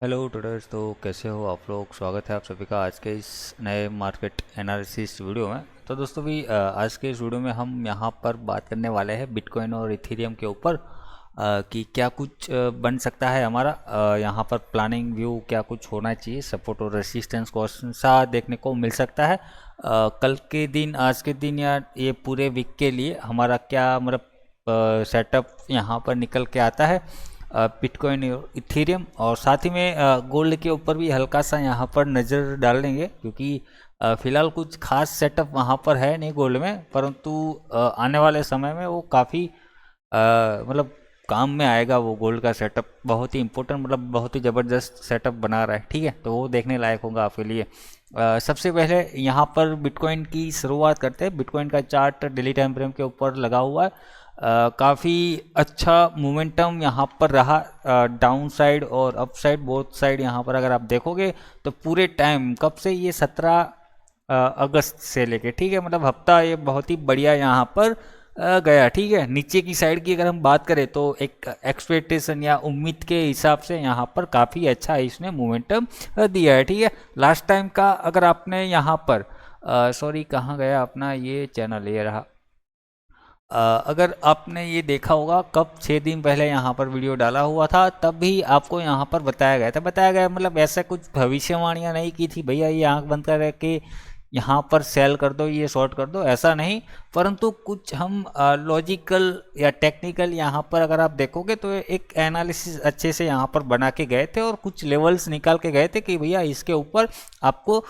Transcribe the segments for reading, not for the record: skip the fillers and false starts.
Hello traders. तो कैसे हो आप लोग। स्वागत है आप सभी का आज के इस नए मार्केट एनालिसिस वीडियो में। तो दोस्तों भी आज के इस वीडियो में हम यहाँ पर बात करने वाले हैं बिटकॉइन और इथेरियम के ऊपर कि क्या कुछ बन सकता है हमारा यहाँ पर प्लानिंग व्यू, क्या कुछ होना चाहिए, सपोर्ट और रेसिस्टेंस कौन सा देखने को मिल सकता है कल के दिन, आज के दिन या ये पूरे वीक के लिए हमारा क्या मतलब सेटअप यहाँ पर निकल के आता है बिटकॉइन और इथेरियम। और साथ ही में गोल्ड के ऊपर भी हल्का सा यहाँ पर नज़र डाल लेंगे क्योंकि फिलहाल कुछ खास सेटअप वहाँ पर है नहीं गोल्ड में, परंतु आने वाले समय में वो काफ़ी मतलब काम में आएगा। वो गोल्ड का सेटअप बहुत ही इंपॉर्टेंट, मतलब बहुत ही ज़बरदस्त सेटअप बना रहा है। ठीक है, तो वो देखने लायक होगा आपके लिए। सबसे पहले यहाँ पर बिटकॉइन की शुरुआत करते हैं। बिटकॉइन का चार्ट डेली टाइम फ्रेम के ऊपर लगा हुआ है। काफ़ी अच्छा मोमेंटम यहाँ पर रहा, डाउन साइड और अप साइड बोथ साइड। यहाँ पर अगर आप देखोगे तो पूरे टाइम कब से, ये 17 अगस्त से लेके, ठीक है, मतलब हफ्ता ये बहुत ही बढ़िया यहाँ पर गया। ठीक है, नीचे की साइड की अगर हम बात करें तो एक एक्सपेक्टेशन या उम्मीद के हिसाब से यहाँ पर काफ़ी अच्छा इसने मोमेंटम दिया है। ठीक है, लास्ट टाइम का अगर आपने यहाँ पर सॉरी कहाँ गया अपना ये चैनल, ये रहा। अगर आपने ये देखा होगा कब 6 दिन पहले यहाँ पर वीडियो डाला हुआ था, तब भी आपको यहाँ पर बताया गया मतलब ऐसा कुछ भविष्यवाणियाँ नहीं की थी भैया ये आंख बंद कर के यहाँ पर सेल कर दो, ये शॉर्ट कर दो, ऐसा नहीं। परंतु कुछ हम लॉजिकल या टेक्निकल यहाँ पर अगर आप देखोगे तो एक एनालिसिस अच्छे से यहाँ पर बना के गए थे और कुछ लेवल्स निकाल के गए थे कि भैया इसके ऊपर आपको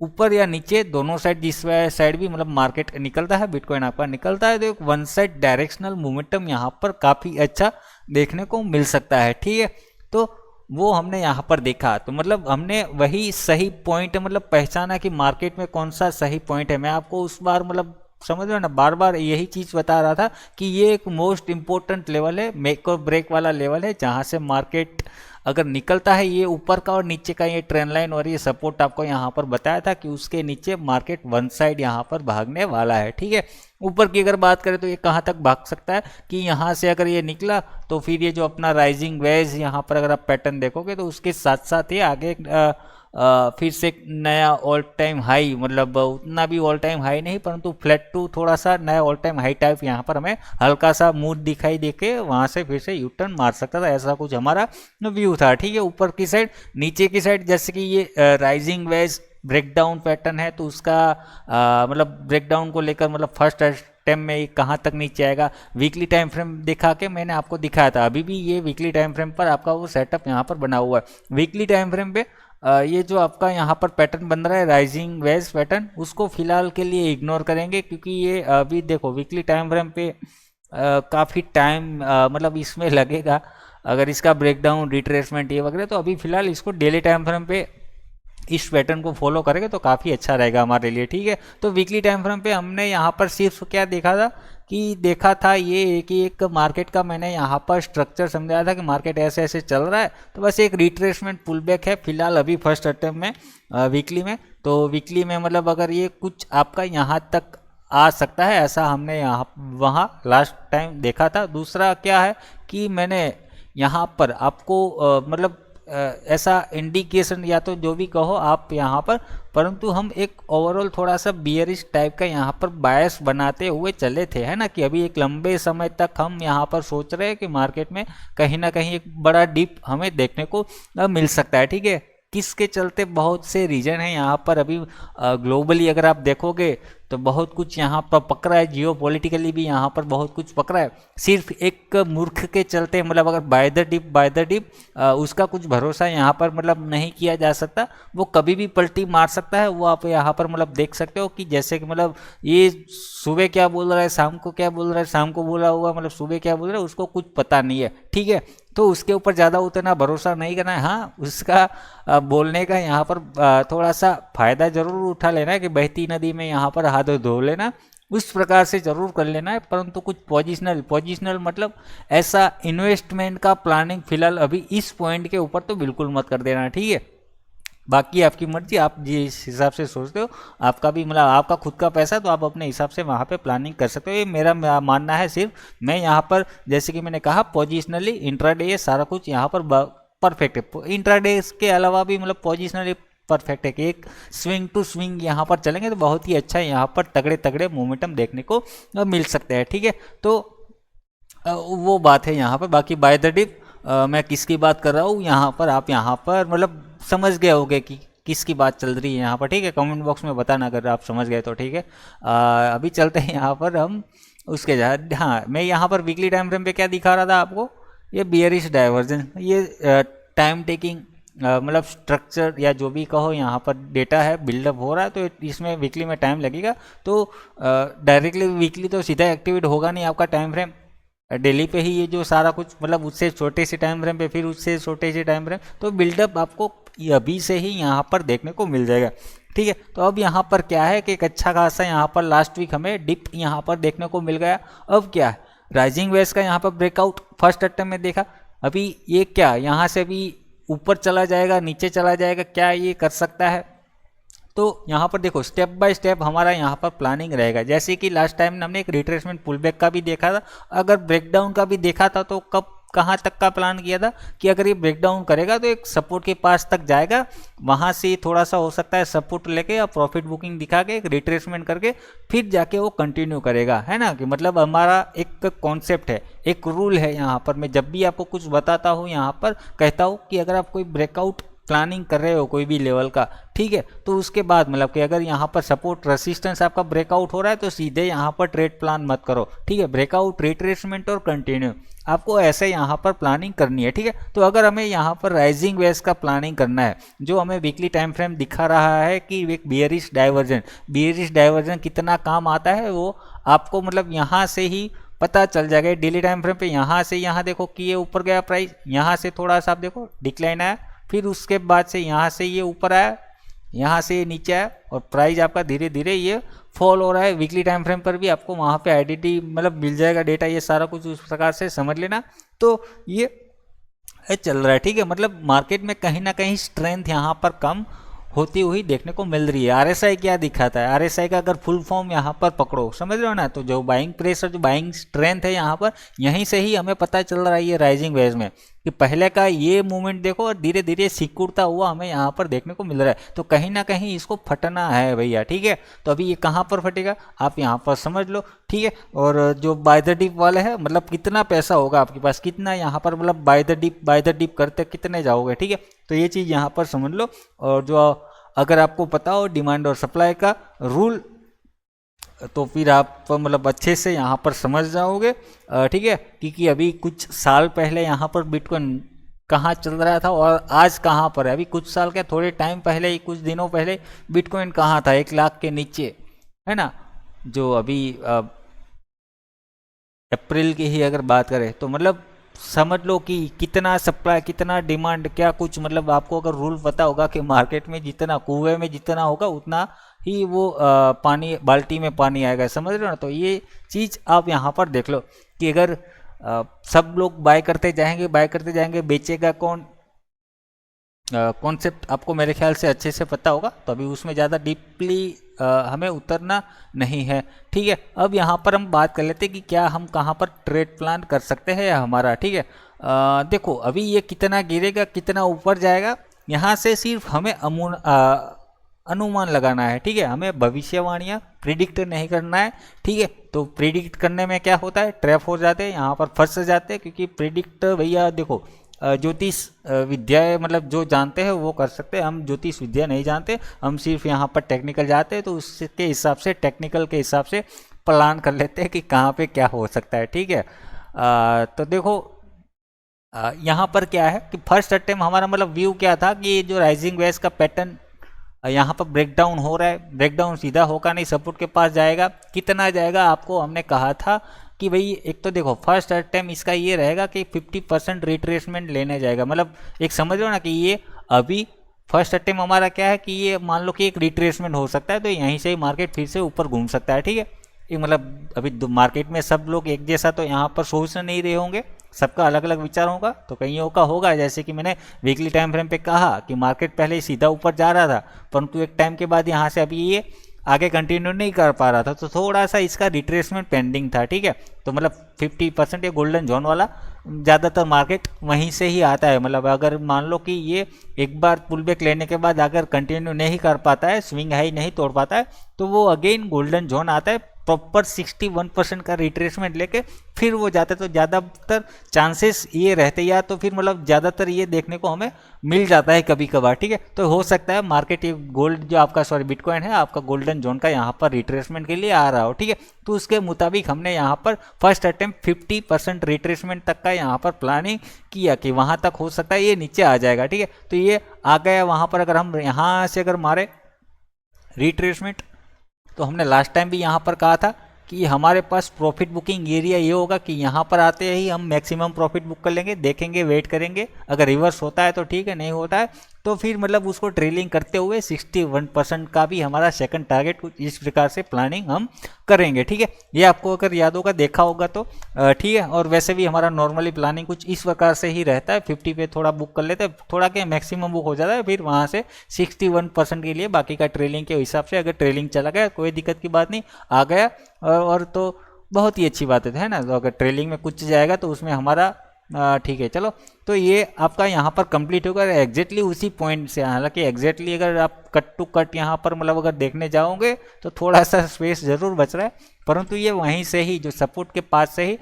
ऊपर या नीचे दोनों साइड, जिस साइड भी मतलब मार्केट निकलता है, बिटकॉइन आपका निकलता है, तो एक वन साइड डायरेक्शनल मोमेंटम यहाँ पर काफ़ी अच्छा देखने को मिल सकता है। ठीक है, तो वो हमने यहाँ पर देखा, तो मतलब हमने वही सही पॉइंट मतलब पहचाना कि मार्केट में कौन सा सही पॉइंट है। मैं आपको उस बार मतलब समझ रहे हो ना, बार बार यही चीज़ बता रहा था कि ये एक मोस्ट इंपॉर्टेंट लेवल है, मेक और ब्रेक वाला लेवल है, जहाँ से मार्केट अगर निकलता है, ये ऊपर का और नीचे का ये ट्रेंड लाइन और ये सपोर्ट आपको यहाँ पर बताया था कि उसके नीचे मार्केट वन साइड यहाँ पर भागने वाला है। ठीक है, ऊपर की अगर बात करें तो ये कहाँ तक भाग सकता है कि यहाँ से अगर ये निकला तो फिर ये जो अपना राइजिंग वेज यहाँ पर अगर आप पैटर्न देखोगे तो उसके साथ साथ ये आगे फिर से एक नया ऑल टाइम हाई, मतलब उतना भी ऑल टाइम हाई नहीं परंतु फ्लैट टू थोड़ा सा नया ऑल टाइम हाई टाइप यहाँ पर हमें हल्का सा मूड दिखाई देके वहाँ से फिर से यू टर्न मार सकता था, ऐसा कुछ हमारा व्यू था। ठीक है, ऊपर की साइड, नीचे की साइड जैसे कि ये राइजिंग वेज ब्रेकडाउन पैटर्न है, तो उसका मतलब ब्रेकडाउन को लेकर मतलब फर्स्ट टाइम में कहाँ तक नीचे आएगा, वीकली टाइम फ्रेम दिखा के मैंने आपको दिखाया था। अभी भी ये वीकली टाइम फ्रेम पर आपका वो सेटअप यहाँ पर बना हुआ है। वीकली टाइम फ्रेम पे ये जो आपका यहाँ पर पैटर्न बन रहा है राइजिंग वेज पैटर्न, उसको फिलहाल के लिए इग्नोर करेंगे क्योंकि ये अभी देखो वीकली टाइम फ्रेम पे काफ़ी टाइम मतलब इसमें लगेगा अगर इसका ब्रेकडाउन रिट्रेसमेंट ये वगैरह। तो अभी फिलहाल इसको डेली टाइम फ्रेम पे इस पैटर्न को फॉलो करेंगे तो काफ़ी अच्छा रहेगा हमारे लिए। ठीक है, तो वीकली टाइम फ्रेम पे हमने यहाँ पर सिर्फ क्या देखा था कि देखा था ये कि एक मार्केट का मैंने यहाँ पर स्ट्रक्चर समझाया था कि मार्केट ऐसे ऐसे चल रहा है, तो बस एक रिट्रेसमेंट पुल बैक है फिलहाल अभी फर्स्ट अटेम्प्ट में वीकली में। तो वीकली में मतलब अगर ये कुछ आपका यहाँ तक आ सकता है, ऐसा हमने यहाँ वहाँ लास्ट टाइम देखा था। दूसरा क्या है कि मैंने यहाँ पर आपको मतलब ऐसा इंडिकेशन या तो जो भी कहो आप यहाँ पर, परंतु हम एक ओवरऑल थोड़ा सा बियरिश टाइप का यहाँ पर बायस बनाते हुए चले थे, है ना, कि अभी एक लंबे समय तक हम यहाँ पर सोच रहे हैं कि मार्केट में कहीं ना कहीं एक बड़ा डिप हमें देखने को मिल सकता है। ठीक है, किसके चलते बहुत से रीजन है यहाँ पर। अभी ग्लोबली अगर आप देखोगे तो बहुत कुछ यहाँ पर पकड़ा है, जियो पॉलिटिकली भी यहाँ पर बहुत कुछ पकड़ा है। सिर्फ एक मूर्ख के चलते मतलब अगर बाय द डिप उसका कुछ भरोसा यहाँ पर मतलब नहीं किया जा सकता, वो कभी भी पलटी मार सकता है। वो आप यहाँ पर मतलब देख सकते हो कि जैसे कि मतलब ये सुबह क्या बोल रहा है, शाम को क्या बोल रहा है, शाम को बोला हुआ मतलब सुबह क्या बोल रहा है उसको कुछ पता नहीं है। ठीक है, तो उसके ऊपर ज़्यादा उतना भरोसा नहीं करना है। हाँ, उसका बोलने का यहाँ पर थोड़ा सा फायदा जरूर उठा लेना है कि बहती नदी में यहाँ पर हाथ धो लेना, उस प्रकार से जरूर कर लेना है। परंतु कुछ पोजिशनल मतलब ऐसा इन्वेस्टमेंट का प्लानिंग फिलहाल अभी इस पॉइंट के ऊपर तो बिल्कुल मत कर देना। ठीक है, बाकी आपकी मर्जी, आप जिस हिसाब से सोचते हो, आपका भी मतलब आपका खुद का पैसा, तो आप अपने हिसाब से वहाँ पे प्लानिंग कर सकते हो। ये मेरा मानना है। सिर्फ मैं यहाँ पर जैसे कि मैंने कहा पोजिशनली इंट्राडे ये सारा कुछ यहाँ पर परफेक्ट है। इंट्राडे के अलावा भी मतलब पोजिशनली परफेक्ट है कि एक स्विंग टू स्विंग यहाँ पर चलेंगे तो बहुत ही अच्छा यहाँ पर तगड़े तगड़े मोमेंटम देखने को मिल सकते हैं। ठीक है, तो वो बात है यहाँ पर। बाकी बाय द डिप मैं किसकी बात कर रहा हूँ यहाँ पर, आप यहाँ पर मतलब समझ गए होंगे कि किसकी बात चल रही है यहाँ पर। ठीक है, कमेंट बॉक्स में बताना अगर आप समझ गए तो। ठीक है, अभी चलते हैं यहाँ पर हम उसके बाद। हाँ, मैं यहाँ पर वीकली टाइम फ्रेम पे क्या दिखा रहा था आपको, ये बियरिश डाइवर्जन, ये टाइम टेकिंग मतलब स्ट्रक्चर या जो भी कहो यहाँ पर डेटा है बिल्डअप हो रहा है, तो इसमें वीकली में टाइम लगेगा। तो डायरेक्टली वीकली तो सीधा एक्टिवेट होगा नहीं आपका टाइम फ्रेम, डेली पे ही ये जो सारा कुछ मतलब उससे छोटे से टाइम फ्रेम पे, फिर उससे छोटे से टाइम फ्रेम, तो बिल्डअप आपको अभी से ही यहाँ पर देखने को मिल जाएगा। ठीक है, तो अब यहाँ पर क्या है कि एक अच्छा खासा यहाँ पर लास्ट वीक हमें डिप यहाँ पर देखने को मिल गया। अब क्या है, राइजिंग वेव्स का यहाँ पर ब्रेकआउट फर्स्ट अटेम्प्ट में देखा। अभी ये क्या यहाँ से अभी ऊपर चला जाएगा, नीचे चला जाएगा, क्या ये कर सकता है? तो यहाँ पर देखो स्टेप बाय स्टेप हमारा यहाँ पर प्लानिंग रहेगा। जैसे कि लास्ट टाइम हमने एक रिट्रेसमेंट पुलबैक का भी देखा था, अगर ब्रेकडाउन का भी देखा था, तो कब कहाँ तक का प्लान किया था कि अगर ये ब्रेकडाउन करेगा तो एक सपोर्ट के पास तक जाएगा, वहाँ से थोड़ा सा हो सकता है सपोर्ट लेके या प्रॉफिट बुकिंग दिखा के एक रिट्रेसमेंट करके फिर जाके वो कंटिन्यू करेगा, है ना। कि मतलब हमारा एक कॉन्सेप्ट है, एक रूल है यहाँ पर। मैं जब भी आपको कुछ बताता हूँ यहाँ पर कहता हूँ कि अगर आप कोई ब्रेकआउट प्लानिंग कर रहे हो कोई भी लेवल का, ठीक है, तो उसके बाद मतलब कि अगर यहाँ पर सपोर्ट रेसिस्टेंस आपका ब्रेकआउट हो रहा है तो सीधे यहाँ पर ट्रेड प्लान मत करो। ठीक है, ब्रेकआउट, रिट्रेसमेंट और कंटिन्यू आपको ऐसे यहाँ पर प्लानिंग करनी है। ठीक है, तो अगर हमें यहाँ पर राइजिंग वेव्स का प्लानिंग करना है, जो हमें वीकली टाइम फ्रेम दिखा रहा है कि एक बियरिश डाइवर्जन कितना काम आता है वो आपको मतलब यहाँ से ही पता चल जाएगा। डेली टाइम फ्रेम पे यहाँ से यहाँ देखो कि ये ऊपर गया प्राइस, यहाँ से थोड़ा सा आप देखो डिक्लाइन आया, फिर उसके बाद से यहाँ से ये ऊपर आया, यहाँ से ये नीचे आया और प्राइस आपका धीरे धीरे ये फॉल हो रहा है। वीकली टाइम फ्रेम पर भी आपको वहाँ पे आइडेंटिटी मतलब मिल जाएगा डेटा, ये सारा कुछ उस प्रकार से समझ लेना। तो ये चल रहा है। ठीक है, मतलब मार्केट में कहीं ना कहीं स्ट्रेंथ यहाँ पर कम होती हुई देखने को मिल रही है। आरएसआई क्या दिखाता है, आरएसआई का अगर फुल फॉर्म यहाँ पर पकड़ो, समझ रहे हो ना, तो जो बाइंग प्रेशर, जो बाइंग स्ट्रेंथ है यहाँ पर, यहीं से ही हमें पता चल रहा है ये राइजिंग वेव्स में कि पहले का ये मूवमेंट देखो और धीरे धीरे सिकुड़ता हुआ हमें यहाँ पर देखने को मिल रहा है। तो कहीं ना कहीं इसको फटना है भैया। ठीक है, तो अभी ये कहाँ पर फटेगा आप यहाँ पर समझ लो। ठीक है, और जो बाय द डिप वाले है मतलब कितना पैसा होगा आपके पास, कितना यहाँ पर मतलब बाय द डिप करते कितने जाओगे। ठीक है, तो ये चीज़ यहाँ पर समझ लो। और जो अगर आपको पता हो डिमांड और सप्लाई का रूल, तो फिर आप मतलब अच्छे से यहाँ पर समझ जाओगे। ठीक है, क्योंकि अभी कुछ साल पहले यहाँ पर बिटकॉइन कहाँ चल रहा था और आज कहाँ पर है। अभी कुछ साल के थोड़े टाइम पहले ही, कुछ दिनों पहले बिटकॉइन कहाँ था, 1 लाख के नीचे, है ना। जो अभी अप्रैल की ही अगर बात करें तो मतलब समझ लो कि कितना सप्लाई, कितना डिमांड, क्या कुछ मतलब आपको अगर रूल पता होगा कि मार्केट में जितना कुएं में जितना होगा उतना ही वो पानी, बाल्टी में पानी आएगा, समझ रहे हो ना। तो ये चीज़ आप यहाँ पर देख लो कि अगर सब लोग बाय करते जाएंगे, बेचेगा कौन, कॉन्सेप्ट आपको मेरे ख्याल से अच्छे से पता होगा, तो अभी उसमें ज़्यादा डीपली हमें उतरना नहीं है। ठीक है, अब यहाँ पर हम बात कर लेते हैं कि क्या हम कहाँ पर ट्रेड प्लान कर सकते हैं हमारा। ठीक है, देखो अभी ये कितना गिरेगा, कितना ऊपर जाएगा, यहाँ से सिर्फ हमें अनुमान लगाना है। ठीक है, हमें भविष्यवाणियाँ प्रिडिक्ट नहीं करना है। ठीक है, तो प्रिडिक्ट करने में क्या होता है, ट्रैप हो जाते हैं, यहाँ पर फंस जाते हैं। क्योंकि प्रिडिक्ट भैया देखो ज्योतिष विद्या मतलब जो जानते हैं वो कर सकते हैं, हम ज्योतिष विद्या नहीं जानते, हम सिर्फ यहाँ पर टेक्निकल जाते हैं, तो उसके हिसाब से, टेक्निकल के हिसाब से प्लान कर लेते हैं कि कहाँ पे क्या हो सकता है। ठीक है, तो देखो यहाँ पर क्या है कि फर्स्ट अटेम्प्ट हमारा मतलब व्यू क्या था कि ये जो राइजिंग वेव्स का पैटर्न यहाँ पर ब्रेकडाउन हो रहा है, ब्रेकडाउन सीधा होगा नहीं, सपोर्ट के पास जाएगा, कितना जाएगा आपको हमने कहा था कि भाई एक तो देखो फर्स्ट अटेम्प्ट इसका ये रहेगा कि 50% रिट्रेसमेंट लेने जाएगा। मतलब एक समझ लो ना कि ये अभी फर्स्ट अटेम्प्ट हमारा क्या है कि ये मान लो कि एक रिट्रेसमेंट हो सकता है, तो यहीं से ही मार्केट फिर से ऊपर घूम सकता है। ठीक है, ये मतलब अभी मार्केट में सब लोग एक जैसा तो यहाँ पर सोच नहीं रहे होंगे, सबका अलग अलग विचार होगा, तो कईयों का होगा जैसे कि मैंने वीकली टाइम फ्रेम पे कहा कि मार्केट पहले सीधा ऊपर जा रहा था, परंतु एक टाइम के बाद यहाँ से अभी ये आगे कंटिन्यू नहीं कर पा रहा था, तो थोड़ा सा इसका रिट्रेसमेंट पेंडिंग था, ठीक है। तो मतलब 50% ये गोल्डन जोन वाला ज़्यादातर मार्केट वहीं से ही आता है। मतलब अगर मान लो कि ये एक बार पुल बैक लेने के बाद अगर कंटिन्यू नहीं कर पाता है, स्विंग हाई नहीं तोड़ पाता है, तो वो अगेन गोल्डन जोन आता है, प्रॉपर 61% का रिट्रेसमेंट लेके फिर वो जाते। तो ज़्यादातर चांसेस ये रहते, या तो फिर मतलब ज़्यादातर ये देखने को हमें मिल जाता है कभी कभार, ठीक है। तो हो सकता है मार्केट ये गोल्ड जो आपका बिटकॉइन है आपका गोल्डन जोन का यहाँ पर रिट्रेसमेंट के लिए आ रहा हो, ठीक है। तो उसके मुताबिक हमने यहाँ पर फर्स्ट अटेम्प्ट 50% रिट्रेसमेंट तक का यहाँ पर प्लानिंग किया कि वहाँ तक हो सकता है ये नीचे आ जाएगा, ठीक है। तो ये आ गया वहाँ पर। अगर हम यहाँ से अगर मारे रिट्रेसमेंट, तो हमने लास्ट टाइम भी यहाँ पर कहा था कि हमारे पास प्रॉफिट बुकिंग एरिया ये होगा कि यहाँ पर आते ही हम मैक्सिमम प्रॉफिट बुक कर लेंगे, देखेंगे, वेट करेंगे। अगर रिवर्स होता है तो ठीक है, नहीं होता है तो फिर मतलब उसको ट्रेलिंग करते हुए 61% का भी हमारा सेकंड टारगेट कुछ इस प्रकार से प्लानिंग हम करेंगे, ठीक है। ये आपको अगर याद होगा, देखा होगा तो ठीक है। और वैसे भी हमारा नॉर्मली प्लानिंग कुछ इस प्रकार से ही रहता है, 50 पे थोड़ा बुक कर लेते हैं, थोड़ा क्या मैक्सिमम बुक हो जाता है, फिर वहाँ से 61% के लिए बाकी का ट्रेलिंग के हिसाब से अगर ट्रेलिंग चला गया कोई दिक्कत की बात नहीं, आ गया और तो बहुत ही अच्छी बात है ना। तो अगर ट्रेलिंग में कुछ जाएगा तो उसमें हमारा ठीक है। चलो, तो ये आपका यहाँ पर कंप्लीट होगा एग्जैक्टली उसी पॉइंट से। हालांकि एग्जैक्टली अगर आप कट टू कट यहाँ पर मतलब अगर देखने जाओगे तो थोड़ा सा स्पेस ज़रूर बच रहा है, परंतु ये वहीं से ही जो सपोर्ट के पास से ही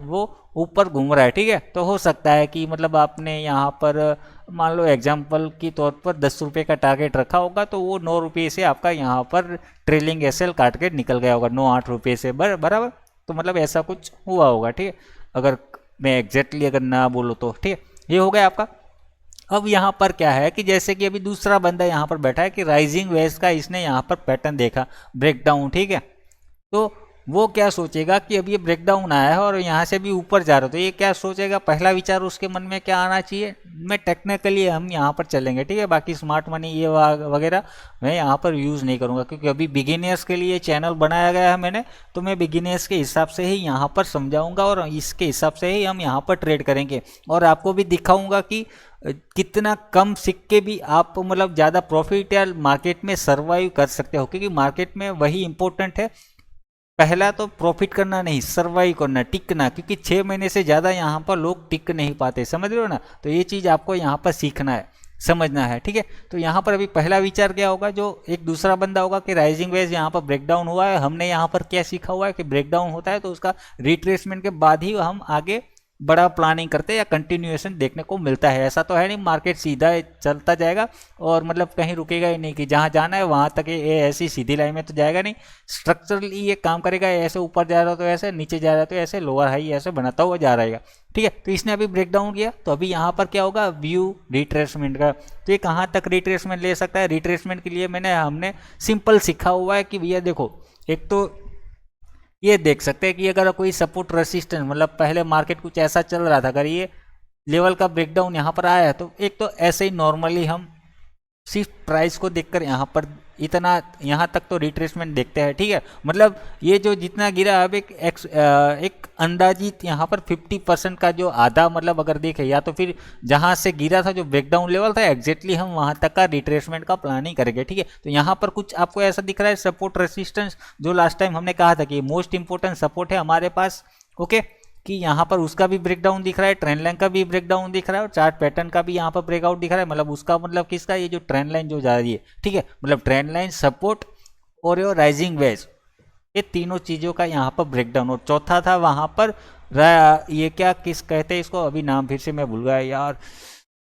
वो ऊपर घूम रहा है, ठीक है। तो हो सकता है कि मतलब आपने यहाँ पर मान लो एग्जाम्पल के तौर पर 10 रुपये का टारगेट रखा होगा, तो वो 9 रुपये से आपका यहाँ पर ट्रेलिंग एसएल काट के निकल गया होगा, 9-8 रुपये से बराबर। तो मतलब ऐसा कुछ हुआ होगा, ठीक है, अगर मैं एग्जैक्टली अगर ना बोलूँ तो, ठीक है। ये हो गया आपका। अब यहाँ पर क्या है कि जैसे कि अभी दूसरा बंदा यहाँ पर बैठा है कि राइजिंग वेज का इसने यहाँ पर पैटर्न देखा, ब्रेकडाउन, ठीक है। तो वो क्या सोचेगा कि अब ये ब्रेकडाउन आया है और यहाँ से भी ऊपर जा रहा है, तो ये क्या सोचेगा, पहला विचार उसके मन में क्या आना चाहिए, मैं टेक्निकली हम यहाँ पर चलेंगे, ठीक है। बाकी स्मार्ट मनी ये वगैरह मैं यहाँ पर यूज़ नहीं करूँगा, क्योंकि अभी बिगिनर्स के लिए चैनल बनाया गया है मैंने, तो मैं बिगिनर्स के हिसाब से ही यहाँ पर समझाऊँगा और इसके हिसाब से ही हम यहाँ पर ट्रेड करेंगे। और आपको भी दिखाऊँगा कि कितना कम सिक्के भी आप मतलब ज़्यादा प्रॉफिट या मार्केट में सर्वाइव कर सकते हो, क्योंकि मार्केट में वही इंपॉर्टेंट है, पहला तो प्रॉफिट करना नहीं, सर्वाइव करना, टिकना, क्योंकि 6 महीने से ज़्यादा यहाँ पर लोग टिक नहीं पाते, समझ रहे हो ना। तो ये चीज़ आपको यहाँ पर सीखना है, समझना है, ठीक है। तो यहाँ पर अभी पहला विचार क्या होगा, जो एक दूसरा बंदा होगा कि राइजिंग वेज यहाँ पर ब्रेकडाउन हुआ है, हमने यहाँ पर क्या सीखा हुआ है कि ब्रेकडाउन होता है तो उसका रिट्रेसमेंट के बाद ही हम आगे बड़ा प्लानिंग करते हैं या कंटिन्यूएशन देखने को मिलता है। ऐसा तो है नहीं मार्केट सीधा चलता जाएगा और मतलब कहीं रुकेगा ही नहीं कि जहाँ जाना है वहाँ तक ये ऐसी सीधी लाइन में तो जाएगा नहीं, स्ट्रक्चरली ये काम करेगा, ऐसे ऊपर जा रहा हो तो ऐसे, नीचे जा रहा है तो ऐसे, लोअर हाई ऐसे बनाता हुआ जा रहेगा, ठीक है। तो इसने अभी ब्रेकडाउन किया, तो अभी यहाँ पर क्या होगा, व्यू रिट्रेसमेंट का। तो ये कहाँ तक रिट्रेसमेंट ले सकता है, रिट्रेसमेंट के लिए हमने सिंपल सीखा हुआ है कि भैया देखो, एक तो ये देख सकते हैं कि अगर कोई सपोर्ट रेसिस्टेंस मतलब पहले मार्केट कुछ ऐसा चल रहा था, अगर ये लेवल का ब्रेकडाउन यहाँ पर आया है तो एक तो ऐसे ही नॉर्मली हम सिर्फ प्राइस को देखकर यहाँ पर इतना यहाँ तक तो रिट्रेसमेंट देखते हैं, ठीक है। मतलब ये जो जितना गिरा अब एक अंदाजित यहाँ पर 50% का जो आधा मतलब अगर देखें, या तो फिर जहाँ से गिरा था जो ब्रेकडाउन लेवल था एग्जैक्टली हम वहाँ तक का रिट्रेसमेंट का प्लानिंग करेंगे, ठीक है। तो यहाँ पर कुछ आपको ऐसा दिख रहा है सपोर्ट रेसिस्टेंस, जो लास्ट टाइम हमने कहा था कि मोस्ट इंपॉर्टेंट सपोर्ट है हमारे पास, ओके, कि यहाँ पर उसका भी ब्रेकडाउन दिख रहा है, ट्रेंड लाइन का भी ब्रेकडाउन दिख रहा है और चार्ट पैटर्न का भी यहाँ पर ब्रेकआउट दिख रहा है। मतलब उसका मतलब किसका, ये जो ट्रेंड लाइन जो जा रही है, ठीक है, मतलब ट्रेंड लाइन, सपोर्ट और ये राइजिंग वेज, ये तीनों चीज़ों का यहाँ पर ब्रेकडाउन। और चौथा था वहाँ पर ये क्या किस कहते हैं इसको, अभी नाम फिर से मैं भूल गया यार,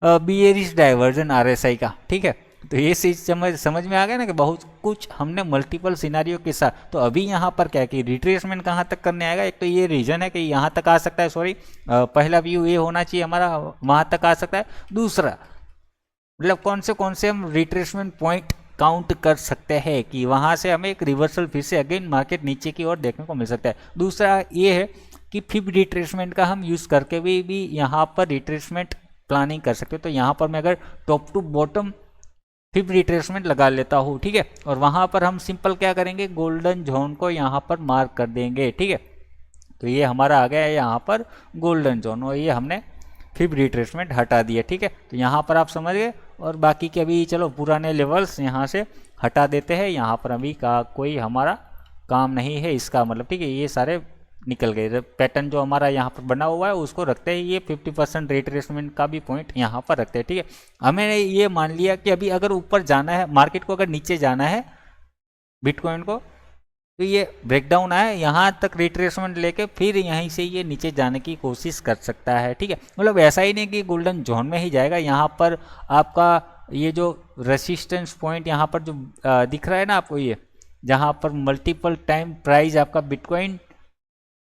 बियरिश डाइवर्जन RSI का, ठीक है। तो ये चीज़ समझ में आ गया ना कि बहुत कुछ हमने मल्टीपल सिनारियो के साथ। तो अभी यहाँ पर क्या है कि रिट्रेसमेंट कहाँ तक करने आएगा, एक तो ये रीजन है कि यहाँ तक आ सकता है, सॉरी पहला व्यू ये होना चाहिए हमारा, वहाँ तक आ सकता है। दूसरा मतलब कौन से हम रिट्रेसमेंट पॉइंट काउंट कर सकते हैं कि वहाँ से हमें एक रिवर्सल फिर से अगेन मार्केट नीचे की ओर देखने को मिल सकता है। दूसरा ये है कि फिर रिट्रेसमेंट का हम यूज़ करके भी यहाँ पर रिट्रेसमेंट प्लानिंग कर सकते हो। तो यहाँ पर मैं अगर टॉप टू बॉटम फिर रिट्रेसमेंट लगा लेता हूँ, ठीक है, और वहाँ पर हम सिंपल क्या करेंगे, गोल्डन जोन को यहाँ पर मार्क कर देंगे, ठीक है। तो ये हमारा आ गया है यहाँ पर गोल्डन जोन और ये हमने फिर रिट्रेसमेंट हटा दिया, ठीक है। तो यहाँ पर आप समझ गए। और बाकी के अभी चलो पुराने लेवल्स यहाँ से हटा देते हैं, यहाँ पर अभी का कोई हमारा काम नहीं है इसका मतलब, ठीक है। ये सारे निकल गए, पैटर्न जो हमारा यहाँ पर बना हुआ है उसको रखते हैं, ये 50% रिट्रेसमेंट का भी पॉइंट यहाँ पर रखते हैं, ठीक है। हमें ये मान लिया कि अभी अगर ऊपर जाना है मार्केट को, अगर नीचे जाना है बिटकॉइन को, तो ये ब्रेकडाउन आए यहाँ तक रिट्रेसमेंट लेके फिर यहीं से ये नीचे जाने की कोशिश कर सकता है, ठीक है। मतलब ऐसा ही नहीं कि गोल्डन जोन में ही जाएगा, यहाँ पर आपका ये जो रेसिस्टेंस पॉइंट यहाँ पर जो दिख रहा है ना आपको, ये जहाँ पर मल्टीपल टाइम प्राइस आपका बिटकॉइन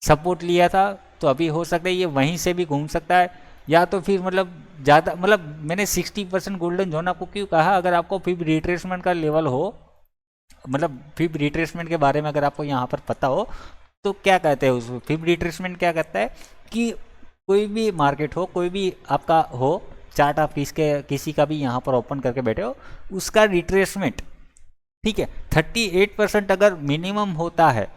सपोर्ट लिया था, तो अभी हो सकता है ये वहीं से भी घूम सकता है, या तो फिर मतलब ज़्यादा, मतलब मैंने 60% गोल्डन जोन आपको क्यों कहा, अगर आपको फिर रिट्रेसमेंट का लेवल हो, मतलब फिर रिट्रेसमेंट के बारे में अगर आपको यहाँ पर पता हो, तो क्या कहते हैं उसको, फिर रिट्रेसमेंट क्या कहता है कि कोई भी मार्केट हो, कोई भी आपका हो चार्ट, आप किसी का भी यहाँ पर ओपन करके बैठे हो, उसका रिट्रेसमेंट, ठीक है, 38% अगर मिनिमम होता है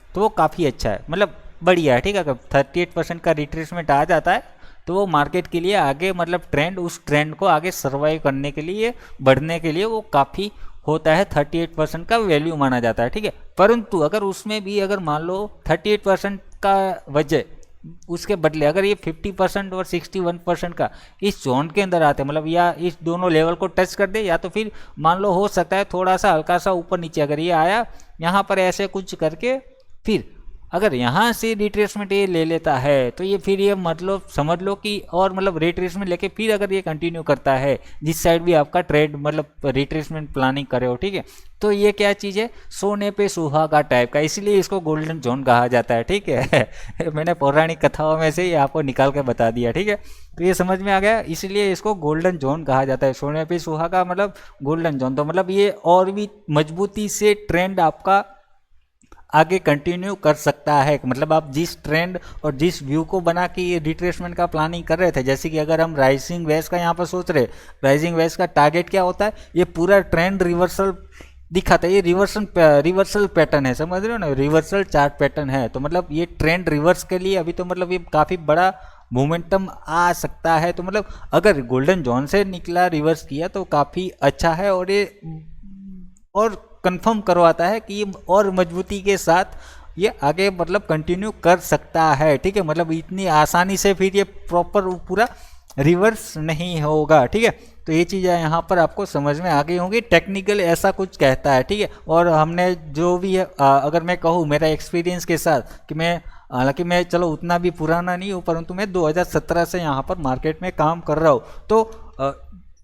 तो वो काफ़ी अच्छा है, मतलब बढ़िया है, ठीक है। अगर 38% का रिट्रेसमेंट आ जाता है तो वो मार्केट के लिए आगे, मतलब ट्रेंड, उस ट्रेंड को आगे सर्वाइव करने के लिए, बढ़ने के लिए वो काफ़ी होता है, 38% का वैल्यू माना जाता है, ठीक है। परंतु अगर उसमें भी अगर मान लो 38% का वजह, उसके बदले अगर ये 50% और 61% का इस जोन के अंदर आते हैं, मतलब या इस दोनों लेवल को टच कर दे, या तो फिर मान लो हो सकता है थोड़ा सा हल्का सा ऊपर नीचे अगर ये आया यहाँ पर ऐसे कुछ करके, फिर अगर यहाँ से रिट्रेसमेंट ये ले लेता है, तो ये फिर ये मतलब समझ लो कि, और मतलब रिट्रेसमेंट लेके फिर अगर ये कंटिन्यू करता है जिस साइड भी आपका ट्रेड मतलब रिट्रेसमेंट प्लानिंग करे हो, ठीक है, तो ये क्या चीज़ है, सोने पे सुहागा टाइप का, इसलिए इसको गोल्डन जोन कहा जाता है, ठीक है। मैंने पौराणिक कथाओं में से ये आपको निकाल के बता दिया, ठीक है। तो ये समझ में आ गया, इसलिए इसको गोल्डन जोन कहा जाता है, सोने पे सुहागा मतलब गोल्डन जोन। तो मतलब ये और भी मजबूती से ट्रेंड आपका आगे कंटिन्यू कर सकता है, मतलब आप जिस ट्रेंड और जिस व्यू को बना के ये रिट्रेसमेंट का प्लानिंग कर रहे थे, जैसे कि अगर हम राइजिंग वेज का यहाँ पर सोच रहे, राइजिंग वेज का टारगेट क्या होता है, ये पूरा ट्रेंड रिवर्सल दिखाता है, ये रिवर्सल पैटर्न है, समझ रहे हो ना, रिवर्सल चार्ट पैटर्न है। तो मतलब ये ट्रेंड रिवर्स के लिए अभी तो मतलब ये काफ़ी बड़ा मोमेंटम आ सकता है, तो मतलब अगर गोल्डन जोन से निकला, रिवर्स किया तो काफ़ी अच्छा है, और ये और कंफर्म करवाता है कि ये और मजबूती के साथ ये आगे मतलब कंटिन्यू कर सकता है, ठीक है। मतलब इतनी आसानी से फिर ये प्रॉपर पूरा रिवर्स नहीं होगा, ठीक है। तो ये चीज़ें यहाँ पर आपको समझ में आ गई होंगी, टेक्निकल ऐसा कुछ कहता है, ठीक है। और हमने जो भी है, अगर मैं कहूँ मेरा एक्सपीरियंस के साथ कि मैं, हालांकि मैं चलो उतना भी पुराना नहीं हूँ, परंतु मैं 2017 से यहाँ पर मार्केट में काम कर रहा हूँ, तो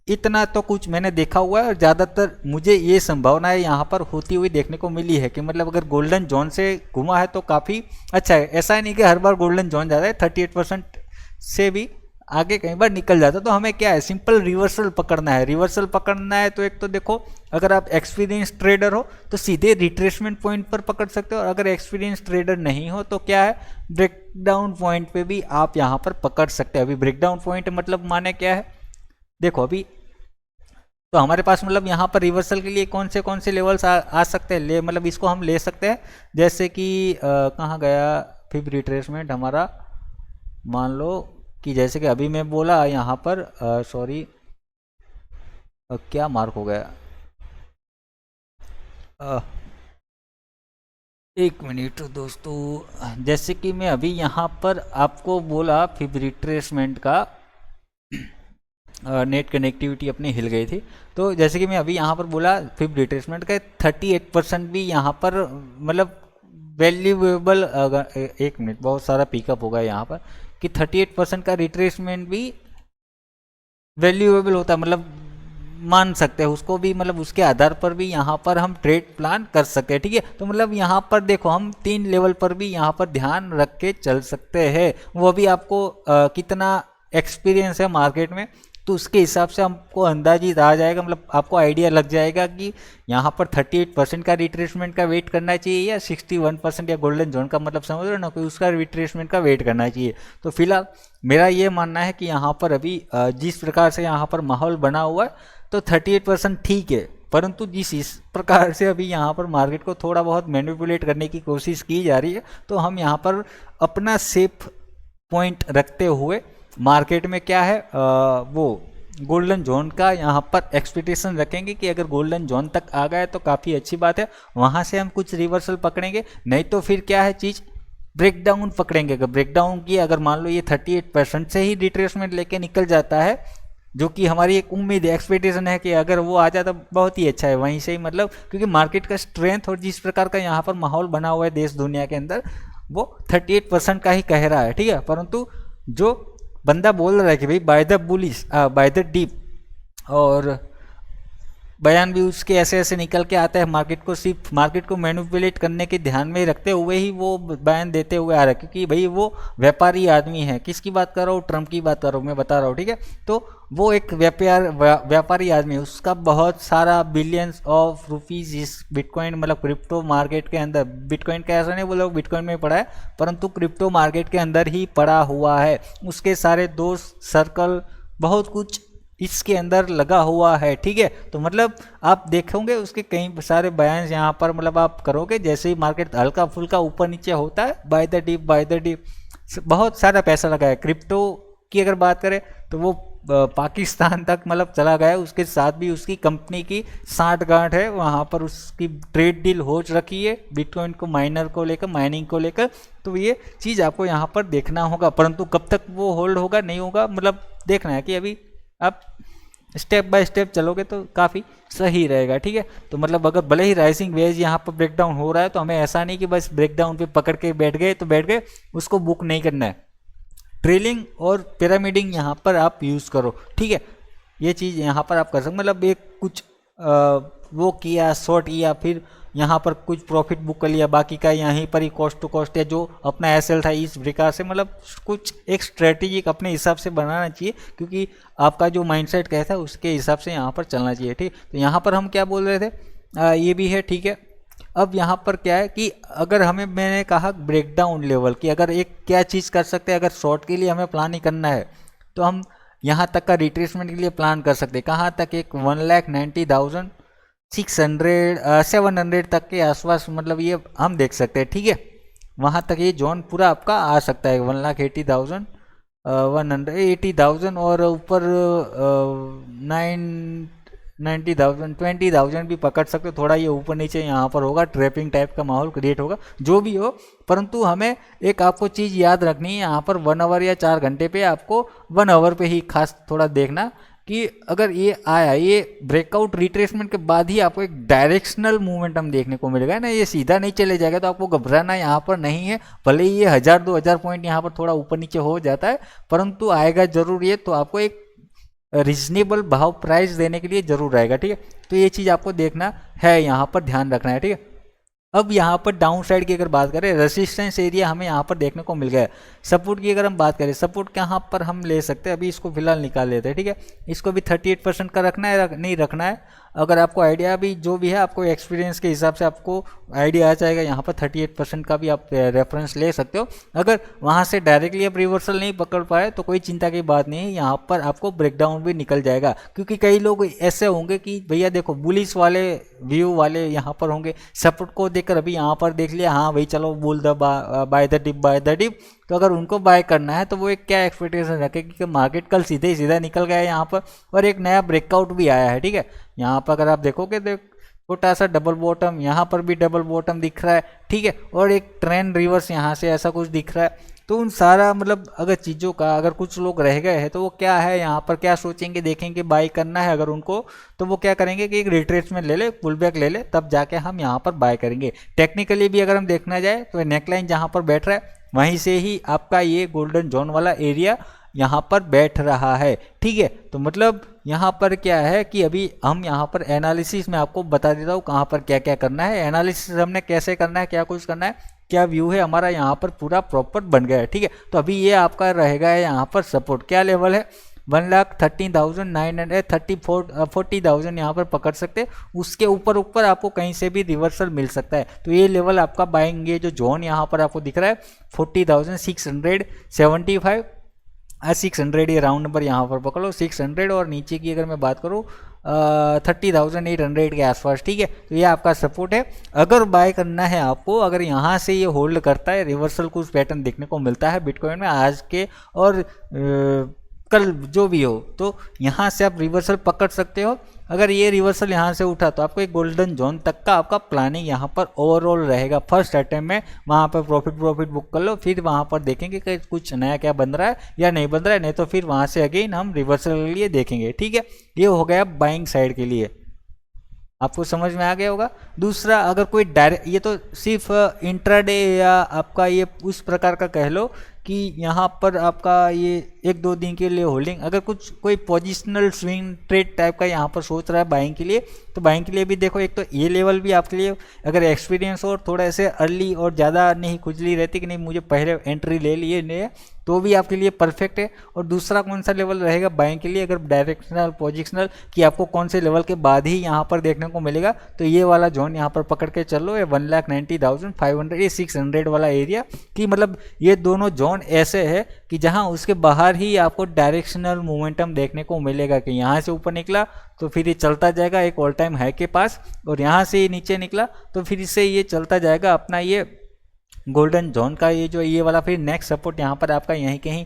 इतना तो कुछ मैंने देखा हुआ है, और ज़्यादातर मुझे ये संभावना है यहाँ पर होती हुई देखने को मिली है कि मतलब अगर गोल्डन जोन से घुमा है तो काफ़ी अच्छा है। ऐसा ही नहीं कि हर बार गोल्डन जोन जाता है, 38% से भी आगे कई बार निकल जाता है। तो हमें क्या है, सिंपल रिवर्सल पकड़ना है। रिवर्सल पकड़ना है तो एक तो देखो, अगर आप एक्सपीरियंस ट्रेडर हो तो सीधे रिट्रेसमेंट पॉइंट पर पकड़ सकते हो, और अगर एक्सपीरियंस ट्रेडर नहीं हो तो क्या है, ब्रेकडाउन पॉइंट पे भी आप यहाँ पर पकड़ सकते हो। अभी ब्रेकडाउन पॉइंट मतलब माने क्या है, देखो अभी तो हमारे पास मतलब यहाँ पर रिवर्सल के लिए कौन से लेवल्स आ सकते हैं, ले मतलब इसको हम ले सकते हैं, जैसे कि कहाँ गया फिर रिट्रेसमेंट हमारा, मान लो कि जैसे कि अभी मैं बोला यहाँ पर, सॉरी क्या मार्क हो गया, एक मिनट दोस्तों, जैसे कि मैं अभी यहाँ पर आपको बोला फिर रिट्रेसमेंट का, नेट कनेक्टिविटी अपनी हिल गई थी, तो जैसे कि मैं अभी यहाँ पर बोला फिर रिट्रेसमेंट का 38% भी यहाँ पर मतलब वैल्यूएबल, एक मिनट बहुत सारा पिकअप होगा यहाँ पर, कि 38% का रिट्रेसमेंट भी वैल्यूएबल होता है, मतलब मान सकते हैं उसको भी, मतलब उसके आधार पर भी यहाँ पर हम ट्रेड प्लान कर सकते हैं, ठीक है। तो मतलब यहाँ पर देखो हम 3 लेवल पर भी यहाँ पर ध्यान रख के चल सकते हैं, वो भी आपको कितना एक्सपीरियंस है मार्केट में, तो उसके हिसाब से हमको अंदाजित आ जाएगा, मतलब आपको आइडिया लग जाएगा कि यहाँ पर 38% का रिट्रेसमेंट का वेट करना चाहिए या 61% या गोल्डन जोन का, मतलब समझ रहे हो ना, कोई उसका रिट्रेसमेंट का वेट करना चाहिए। तो फिलहाल मेरा ये मानना है कि यहाँ पर अभी जिस प्रकार से यहाँ पर माहौल बना हुआ है तो 38% ठीक है, परंतु जिस इस प्रकार से अभी यहाँ पर मार्केट को थोड़ा बहुत मैनिपुलेट करने की कोशिश की जा रही है, तो हम यहाँ पर अपना सेफ पॉइंट रखते हुए मार्केट में क्या है वो गोल्डन जोन का यहाँ पर एक्सपेक्टेशन रखेंगे कि अगर गोल्डन जोन तक आ गए तो काफ़ी अच्छी बात है, वहाँ से हम कुछ रिवर्सल पकड़ेंगे, नहीं तो फिर क्या है चीज़, ब्रेकडाउन पकड़ेंगे। अगर ब्रेकडाउन की अगर मान लो ये 38% से ही रिट्रेसमेंट लेके निकल जाता है, जो कि हमारी एक उम्मीद है, एक्सपेक्टेशन है कि अगर वो आ जाता तो बहुत ही अच्छा है। वहीं से ही मतलब क्योंकि मार्केट का स्ट्रेंथ और जिस प्रकार का यहाँ पर माहौल बना हुआ है देश दुनिया के अंदर, वो 38% का ही कह रहा है, ठीक है। परंतु जो बंदा बोल रहा है कि भाई by the bullish by the deep, और बयान भी उसके ऐसे ऐसे निकल के आता है, मार्केट को सिर्फ मार्केट को मैनिपुलेट करने के ध्यान में रखते हुए ही वो बयान देते हुए आ रहा है, क्योंकि भाई वो व्यापारी आदमी है। किसकी बात कर रहा हूँ, ट्रम्प की बात कर रहा हूँ, मैं बता रहा हूँ, ठीक है। तो वो एक व्यापारी आदमी है, उसका बहुत सारा बिलियंस ऑफ रुपीज इस बिटकॉइन मतलब क्रिप्टो मार्केट के अंदर, बिटकॉइन का ऐसा नहीं बोला बिटकॉइन में पड़ा है, परंतु क्रिप्टो मार्केट के अंदर ही पड़ा हुआ है। उसके सारे दोस्त सर्कल बहुत कुछ इसके अंदर लगा हुआ है, ठीक है। तो मतलब आप देखोगे उसके कई सारे बयान यहाँ पर मतलब आप करोगे, जैसे ही मार्केट हल्का फुल्का ऊपर नीचे होता है, by the deep by the deep, बहुत सारा पैसा लगा है। क्रिप्टो की अगर बात करें तो वो पाकिस्तान तक मतलब चला गया, उसके साथ भी उसकी कंपनी की साठगांठ है, वहाँ पर उसकी ट्रेड डील हो रखी है बिटकॉइन को माइनर को लेकर, माइनिंग को लेकर। तो ये चीज़ आपको यहाँ पर देखना होगा, परंतु कब तक वो होल्ड होगा नहीं होगा मतलब देखना है कि अभी आप स्टेप बाय स्टेप चलोगे तो काफ़ी सही रहेगा, ठीक है। तो मतलब अगर भले ही राइजिंग वेज यहाँ पर ब्रेकडाउन हो रहा है तो हमें ऐसा नहीं कि बस ब्रेकडाउन पे पकड़ के बैठ गए तो बैठ गए, उसको बुक नहीं करना है। ट्रेलिंग और पिरामिडिंग यहाँ पर आप यूज़ करो, ठीक है। ये चीज़ यहाँ पर आप कर सकते, मतलब एक कुछ वो किया शॉर्ट किया, फिर यहाँ पर कुछ प्रॉफिट बुक कर लिया, बाकी का यहीं पर ही कॉस्ट टू कॉस्ट या जो अपना एसएल था इस प्रकार से, मतलब कुछ एक स्ट्रेटेजिक अपने हिसाब से बनाना चाहिए, क्योंकि आपका जो माइंडसेट कहता है उसके हिसाब से यहाँ पर चलना चाहिए, ठीक। तो यहाँ पर हम क्या बोल रहे थे, ये भी है, ठीक है। अब यहाँ पर क्या है कि अगर हमें, मैंने कहा ब्रेकडाउन लेवल की अगर एक क्या चीज़ कर सकते हैं, अगर शॉर्ट के लिए हमें प्लान ही करना है तो हम यहाँ तक का रिट्रेसमेंट के लिए प्लान कर सकते हैं। कहाँ तक, एक 1,90,600 700 तक के आसपास, मतलब ये हम देख सकते हैं, ठीक है। वहाँ तक ये जोन पूरा आपका आ सकता है, 1,80,000 180,000 और ऊपर 90,000 20,000 भी पकड़ सकते हो। थोड़ा ये ऊपर नीचे यहाँ पर होगा, ट्रैपिंग टाइप का माहौल क्रिएट होगा, जो भी हो, परंतु हमें एक आपको चीज़ याद रखनी है, यहाँ पर 1 आवर या 4 घंटे पे आपको 1 आवर पे ही खास थोड़ा देखना कि अगर ये आया, ये ब्रेकआउट रिट्रेसमेंट के बाद ही आपको एक डायरेक्शनल मूवमेंटम देखने को मिलेगा ना, ये सीधा नहीं चले जाएगा, तो आपको घबराना यहाँ पर नहीं है। भले ही ये 1,000-2,000 पॉइंट यहाँ पर थोड़ा ऊपर नीचे हो जाता है, परंतु आएगा जरूर ये, तो आपको एक रीजनेबल भाव प्राइस देने के लिए जरूर आएगा, ठीक है। तो ये चीज़ आपको देखना है, यहाँ पर ध्यान रखना है, ठीक है। अब यहाँ पर डाउन साइड की अगर बात करें, रेजिस्टेंस एरिया हमें यहाँ पर देखने को मिल गया है। सपोर्ट की अगर हम बात करें, सपोर्ट कहाँ पर हम ले सकते हैं, अभी इसको फिलहाल निकाल लेते हैं, ठीक है। इसको भी 38% का रखना है, नहीं रखना है, अगर आपको आइडिया भी जो भी है, आपको एक्सपीरियंस के हिसाब से आपको आइडिया आ जाएगा। यहाँ पर 38% का भी आप रेफरेंस ले सकते हो। अगर वहाँ से डायरेक्टली आप रिवर्सल नहीं पकड़ पाए तो कोई चिंता की बात नहीं है, यहाँ पर आपको ब्रेकडाउन भी निकल जाएगा, क्योंकि कई लोग ऐसे होंगे कि भैया देखो बुलिश वाले व्यू वाले यहाँ पर होंगे, सपोर्ट को देखकर अभी यहाँ पर देख लिया, हाँ भाई चलो bull the buy the dip buy the dip, तो अगर उनको बाय करना है तो वो एक क्या एक्सपेक्टेशन रखे कि मार्केट कल सीधे ही सीधा निकल गया है यहाँ पर, और एक नया ब्रेकआउट भी आया है, ठीक है। यहाँ पर अगर आप देखोगे तो छोटा सा डबल बॉटम, यहाँ पर भी डबल बॉटम दिख रहा है, ठीक है, और एक ट्रेंड रिवर्स यहाँ से ऐसा कुछ दिख रहा है। तो उन सारा मतलब अगर चीज़ों का अगर कुछ लोग रह गए हैं तो वो क्या है, यहाँ पर क्या सोचेंगे, देखेंगे बाय करना है अगर उनको, तो वो क्या करेंगे कि एक रिट्रेसमेंट ले ले, पुल बैक ले ले, तब जाके हम यहाँ पर बाय करेंगे। टेक्निकली भी अगर हम देखना जाए तो नेकलाइन जहाँ पर बैठ रहा है वहीं से ही आपका ये गोल्डन जोन वाला एरिया यहाँ पर बैठ रहा है, ठीक है। तो मतलब यहाँ पर क्या है कि अभी हम यहाँ पर एनालिसिस में आपको बता देता हूँ कहाँ पर क्या क्या करना है। एनालिसिस हमने कैसे करना है, क्या कुछ करना है, क्या व्यू है हमारा यहाँ पर पूरा प्रॉपर बन गया है, ठीक है। तो अभी ये आपका रहेगा यहाँ पर सपोर्ट, क्या लेवल है, 1,13,900 40,000 यहाँ पर पकड़ सकते हैं। उसके ऊपर आपको कहीं से भी रिवर्सल मिल सकता है, तो ये लेवल आपका बाइंग, ये जो जोन यहाँ पर आपको दिख रहा है 40,675 600, ये राउंड नंबर यहाँ पर पकड़ लो 600, और नीचे की अगर मैं बात करूँ 30,800 के आसपास, ठीक है। तो ये आपका सपोर्ट है। अगर बाय करना है आपको, अगर यहाँ से ये होल्ड करता है, रिवर्सल कुछ पैटर्न देखने को मिलता है बिटकॉइन में आज के और कल जो भी हो, तो यहाँ से आप रिवर्सल पकड़ सकते हो। अगर ये रिवर्सल यहाँ से उठा तो आपको एक गोल्डन जोन तक का आपका प्लानिंग यहाँ पर ओवरऑल रहेगा। फर्स्ट अटेम्प्ट में वहाँ पर प्रॉफिट बुक कर लो, फिर वहाँ पर देखेंगे कि कुछ नया क्या बन रहा है या नहीं बन रहा है, नहीं तो फिर वहाँ से अगेन हम रिवर्सल के लिए देखेंगे। ठीक है, ये हो गया बाइंग साइड के लिए, आपको समझ में आ गया होगा। दूसरा, अगर कोई डायरेक्ट, ये तो सिर्फ इंट्राडे या आपका ये उस प्रकार का कह लो कि यहाँ पर आपका ये 1-2 दिन के लिए होल्डिंग, अगर कुछ कोई पोजिशनल स्विंग ट्रेड टाइप का यहाँ पर सोच रहा है बाइंग के लिए, तो बाइंग के लिए भी देखो, एक तो ये लेवल भी आपके लिए अगर एक्सपीरियंस और थोड़ा ऐसे अर्ली और ज़्यादा नहीं खुजली रहती कि नहीं मुझे पहले एंट्री ले लिए नहीं, तो भी आपके लिए परफेक्ट है। और दूसरा कौन सा लेवल रहेगा बाइंग के लिए, अगर डायरेक्शनल पोजिशनल कि आपको कौन से लेवल के बाद ही यहाँ पर देखने को मिलेगा, तो ये वाला जोन यहाँ पर पकड़ के चलो, ये 1,90,500, ये 600 वाला एरिया, कि मतलब ये दोनों जोन ऐसे है कि जहाँ उसके बाहर ही आपको डायरेक्शनल मोमेंटम देखने को मिलेगा कि यहाँ से ऊपर निकला तो फिर ये चलता जाएगा एक ऑल टाइम हाई के पास, और यहाँ से ये नीचे निकला तो फिर इससे ये चलता जाएगा अपना ये गोल्डन जोन का ये जो ये वाला, फिर नेक्स्ट सपोर्ट यहाँ पर आपका यहीं कहीं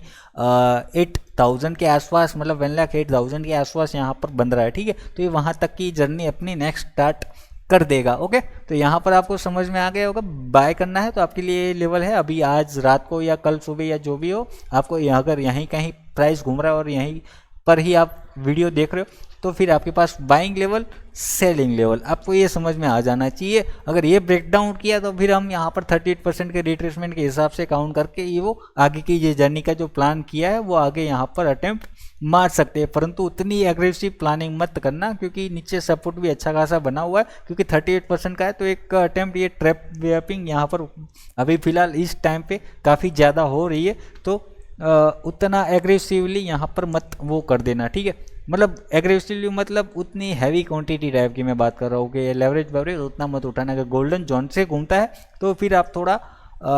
8,000 के आसपास, मतलब 1,08,000 के आसपास यहाँ पर बन रहा है। ठीक है, तो ये वहाँ तक की जर्नी अपनी नेक्स्ट स्टार्ट कर देगा। ओके, तो यहाँ पर आपको समझ में आ गया होगा, बाय करना है तो आपके लिए ये लेवल है। अभी आज रात को या कल सुबह या जो भी हो, आपको अगर यहीं कहीं प्राइस घूम रहा है और यहीं पर ही आप वीडियो देख रहे हो, तो फिर आपके पास बाइंग लेवल, सेलिंग लेवल, आपको ये समझ में आ जाना चाहिए। अगर ये ब्रेक डाउन किया तो फिर हम यहाँ पर 38% के रिट्रेसमेंट के हिसाब से काउंट करके ये वो आगे की ये जर्नी का जो प्लान किया है वो आगे यहाँ पर अटेम्प्ट मार सकते हैं, परंतु उतनी एग्रेसिव प्लानिंग मत करना, क्योंकि नीचे सपोर्ट भी अच्छा खासा बना हुआ है, क्योंकि 38% का है। तो एक अटेम्प्ट ये ट्रैप वेपिंग यहाँ पर अभी फिलहाल इस टाइम पे काफ़ी ज़्यादा हो रही है, तो उतना एग्रेसिवली यहाँ पर मत वो कर देना। ठीक है, मतलब एग्रेसिवली मतलब उतनी हैवी क्वांटिटी टाइप की मैं बात कर रहा हूँ कि लेवरेज वेवरेज उतना मत उठाना। अगर गोल्डन जोन से घूमता है तो फिर आप थोड़ा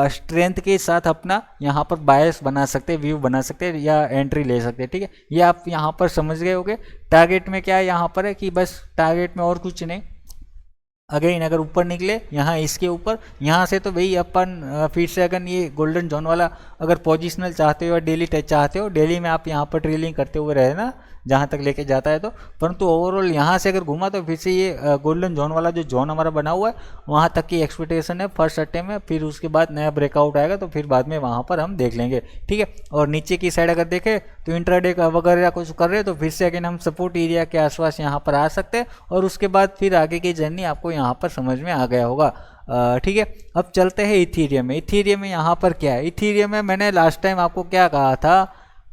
स्ट्रेंथ के साथ अपना यहाँ पर बायस बना सकते हैं, व्यू बना सकते हैं या एंट्री ले सकते हैं। ठीक है, ये आप यहाँ पर समझ गए होंगे। टारगेट में क्या है यहाँ पर है कि बस टारगेट में और कुछ नहीं, अगेन अगर ऊपर निकले यहाँ इसके ऊपर, यहाँ से तो भाई अपन फिर से अगर ये गोल्डन जोन वाला अगर पोजिशनल चाहते हो या डेली टच चाहते हो, डेली में आप यहाँ पर ट्रेलिंग करते हुए रहना जहाँ तक लेके जाता है तो, परंतु ओवरऑल यहाँ से अगर घूमा तो फिर से ये गोल्डन जोन वाला जो जोन हमारा बना हुआ है वहाँ तक की एक्सपेक्टेशन है फर्स्ट अटेम्प्ट में, फिर उसके बाद नया ब्रेकआउट आएगा तो फिर बाद में वहाँ पर हम देख लेंगे। ठीक है, और नीचे की साइड अगर देखें तो इंट्राडे का वगैरह कुछ कर रहे हैं तो फिर से अगेन हम सपोर्ट एरिया के आसपास यहाँ पर आ सकते हैं, और उसके बाद फिर आगे की जर्नी आपको यहाँ पर समझ में आ गया होगा। ठीक है, अब चलते हैं इथीरियम में। इथीरियम में यहाँ पर क्या है, इथीरियम में मैंने लास्ट टाइम आपको क्या कहा था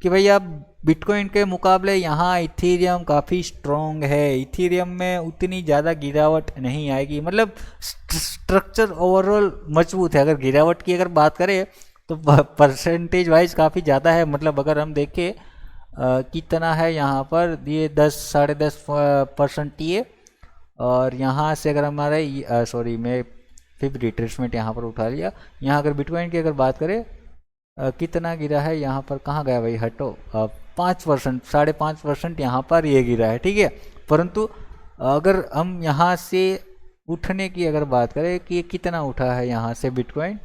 कि भैया बिटकॉइन के मुकाबले यहाँ इथीरियम काफ़ी स्ट्रॉन्ग है, इथीरियम में उतनी ज़्यादा गिरावट नहीं आएगी, मतलब स्ट्रक्चर ओवरऑल मजबूत है। अगर गिरावट की अगर बात करें तो परसेंटेज वाइज काफ़ी ज़्यादा है, मतलब अगर हम देखें कितना है यहाँ पर, ये 10-10.5% ये, और यहाँ से अगर हमारा सॉरी मैं फिर रिट्रेसमेंट यहाँ पर उठा लिया। यहाँ अगर बिटकॉइन की अगर बात करें कितना गिरा है यहाँ पर, कहाँ गया भाई, हटो, 5%, 5.5% यहाँ पर ये गिरा है। ठीक है, परंतु अगर हम यहाँ से उठने की अगर बात करें कि ये कितना उठा है यहाँ से बिटकॉइन,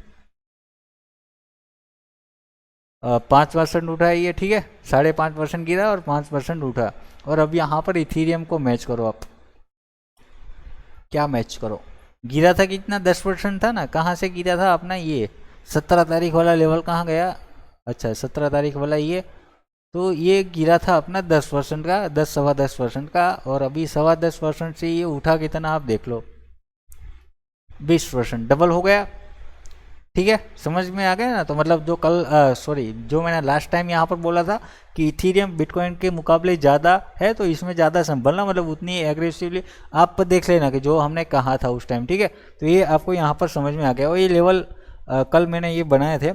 5% उठा है ये। ठीक है, 5.5% गिरा और 5% उठा। और अब यहाँ पर इथीरियम को मैच करो, आप क्या मैच करो, गिरा था कितना, 10% था ना, कहाँ से गिरा था अपना ये 17 तारीख वाला लेवल कहाँ गया, अच्छा 17 तारीख वाला ये, तो ये गिरा था अपना 10% का, 10-10.25% का, और अभी 10.25% से ये उठा कितना आप देख लो, 20%, डबल हो गया। ठीक है, समझ में आ गया ना। तो मतलब जो कल जो मैंने लास्ट टाइम यहाँ पर बोला था कि इथीरियम बिटकॉइन के मुकाबले ज़्यादा है, तो इसमें ज़्यादा संभलना, मतलब उतनी एग्रेसिवली आप देख लेना कि जो हमने कहा था उस टाइम। ठीक है, तो ये आपको यहाँ पर समझ में आ गया। और ये लेवल कल मैंने ये बनाए थे,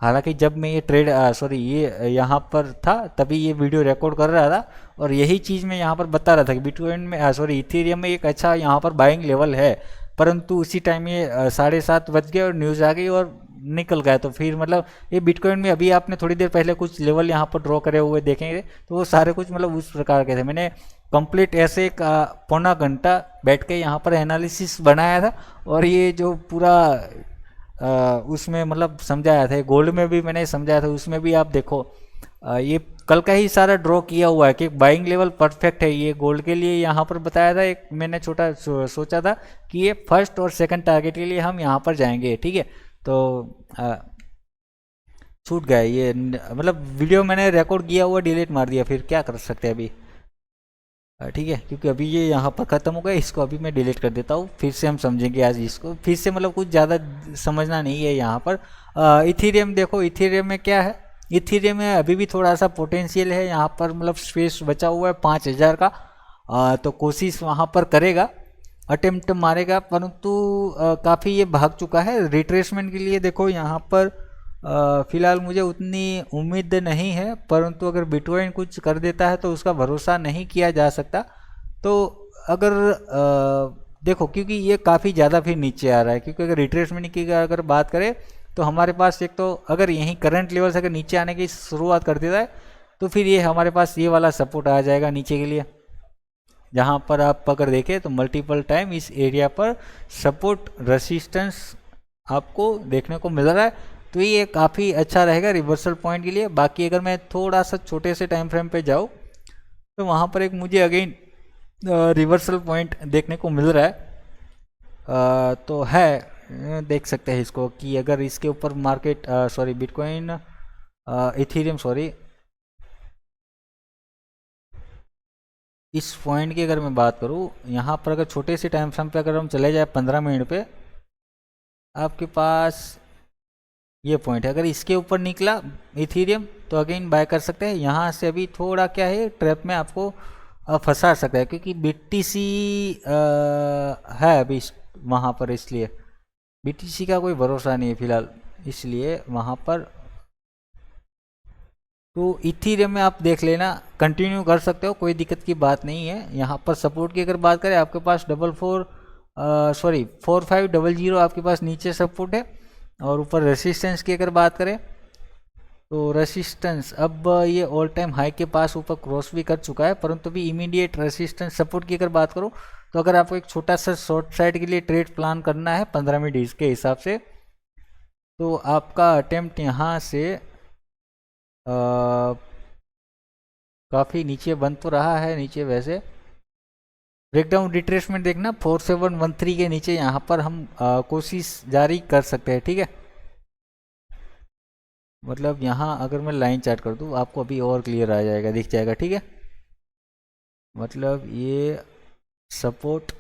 हालांकि जब मैं ये ट्रेड ये यहाँ पर था तभी ये वीडियो रिकॉर्ड कर रहा था, और यही चीज़ मैं यहाँ पर बता रहा था कि बिटकॉइन में इथीरियम में एक अच्छा यहाँ पर बाइंग लेवल है, परंतु उसी टाइम ये 7:30 बज गए और न्यूज़ आ गई और निकल गया। तो फिर मतलब ये बिटकॉइन में अभी आपने थोड़ी देर पहले कुछ लेवल यहाँ पर ड्रॉ करे हुए देखेंगे तो वो सारे कुछ मतलब उस प्रकार के थे। मैंने कंप्लीट ऐसे एक पौना घंटा बैठ के यहाँ पर एनालिसिस बनाया था, और ये जो पूरा उसमें मतलब समझाया था, गोल्ड में भी मैंने समझाया था, उसमें भी आप देखो ये कल का ही सारा ड्रॉ किया हुआ है कि बाइंग लेवल परफेक्ट है। ये गोल्ड के लिए यहाँ पर बताया था, एक मैंने छोटा सोचा था कि ये फर्स्ट और सेकंड टारगेट के लिए हम यहाँ पर जाएंगे, ठीक है। तो छूट गया ये, मतलब वीडियो मैंने रिकॉर्ड किया हुआ डिलीट मार दिया, फिर क्या कर सकते हैं अभी, ठीक है, क्योंकि अभी ये यहाँ पर ख़त्म हो गया। इसको अभी मैं डिलीट कर देता हूँ, फिर से हम समझेंगे आज इसको, फिर से मतलब कुछ ज़्यादा समझना नहीं है यहाँ पर। इथीरियम देखो, इथीरियम में क्या है, इथीरियम में अभी भी थोड़ा सा पोटेंशियल है यहाँ पर, मतलब स्पेस बचा हुआ है 5000 का। तो कोशिश वहाँ पर करेगा, अटेम्प्ट मारेगा, परंतु काफ़ी ये भाग चुका है। रिट्रेसमेंट के लिए देखो यहाँ पर फिलहाल मुझे उतनी उम्मीद नहीं है, परंतु अगर बिटकॉइन कुछ कर देता है तो उसका भरोसा नहीं किया जा सकता। तो अगर देखो, क्योंकि ये काफ़ी ज़्यादा फिर नीचे आ रहा है, क्योंकि अगर रिट्रेसमेंट की अगर बात करें तो हमारे पास एक तो अगर यहीं करंट लेवल से अगर नीचे आने की शुरुआत कर देता है तो फिर ये हमारे पास ये वाला सपोर्ट आ जाएगा नीचे के लिए, जहाँ पर आप अगर देखें तो मल्टीपल टाइम इस एरिया पर सपोर्ट रेसिस्टेंस आपको देखने को मिल रहा है। तो ये काफ़ी अच्छा रहेगा रिवर्सल पॉइंट के लिए। बाकी अगर मैं थोड़ा सा छोटे से टाइम फ्रेम पे जाऊँ तो वहाँ पर एक मुझे अगेन रिवर्सल पॉइंट देखने को मिल रहा है। तो है, देख सकते हैं इसको कि अगर इसके ऊपर market sorry bitcoin Ethereum sorry इस पॉइंट की अगर मैं बात करूँ, यहाँ पर अगर छोटे से टाइम फ्रेम पे अगर हम चले जाए 15 मिनट पे, आपके पास ये पॉइंट है। अगर इसके ऊपर निकला इथीरियम तो अगेन बाय कर सकते हैं। यहाँ से अभी थोड़ा क्या है, ट्रैप में आपको फंसा सकता है, क्योंकि बीटीसी है अभी वहाँ पर, इसलिए बीटीसी का कोई भरोसा नहीं है फिलहाल, इसलिए वहाँ पर। तो इथीरियम में आप देख लेना, कंटिन्यू कर सकते हो, कोई दिक्कत की बात नहीं है। यहाँ पर सपोर्ट की अगर बात करें, आपके पास 4500 आपके पास नीचे सपोर्ट है, और ऊपर रेसिस्टेंस की अगर बात करें तो रेसिस्टेंस अब ये ऑल टाइम हाई के पास ऊपर क्रॉस भी कर चुका है, परंतु भी इमीडिएट रेसिस्टेंस सपोर्ट की अगर बात करूं तो अगर आपको एक छोटा सा शॉर्ट साइड के लिए ट्रेड प्लान करना है 15 मिनट के हिसाब से, तो आपका अटेम्प्ट यहाँ से काफ़ी नीचे बन तो रहा है, नीचे वैसे ब्रेकडाउन रिट्रेसमेंट देखना 4713 के नीचे यहाँ पर हम कोशिश जारी कर सकते हैं, ठीक है। मतलब यहाँ अगर मैं लाइन चार्ट कर दूँ आपको अभी और क्लियर आ जाएगा, दिख जाएगा, ठीक है। मतलब ये सपोर्ट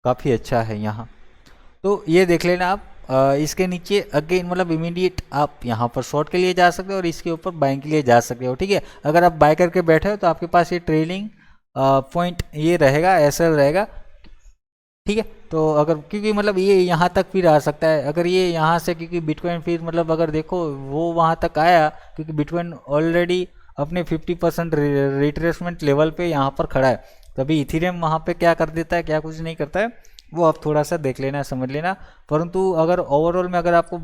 काफ़ी अच्छा है यहाँ, तो ये देख लेना आप। इसके नीचे अगेन मतलब इमीडिएट आप यहाँ पर शॉर्ट के लिए जा सकते हो और इसके ऊपर बाइंग के लिए जा सकते हो, ठीक है। अगर आप बाय करके बैठे हो तो आपके पास ये ट्रेलिंग पॉइंट ये रहेगा, ऐसा रहेगा, ठीक है। तो अगर क्योंकि मतलब ये यहाँ तक फिर आ सकता है, अगर ये यहाँ से, क्योंकि बिटकॉइन फिर मतलब अगर देखो वो वहाँ तक आया, क्योंकि बिटकॉइन ऑलरेडी अपने 50% रिट्रेसमेंट लेवल पे यहाँ पर खड़ा है। तभी इथीरियम वहाँ पे क्या कर देता है, क्या कुछ नहीं करता है, वो आप थोड़ा सा देख लेना, समझ लेना। परंतु अगर ओवरऑल में अगर आपको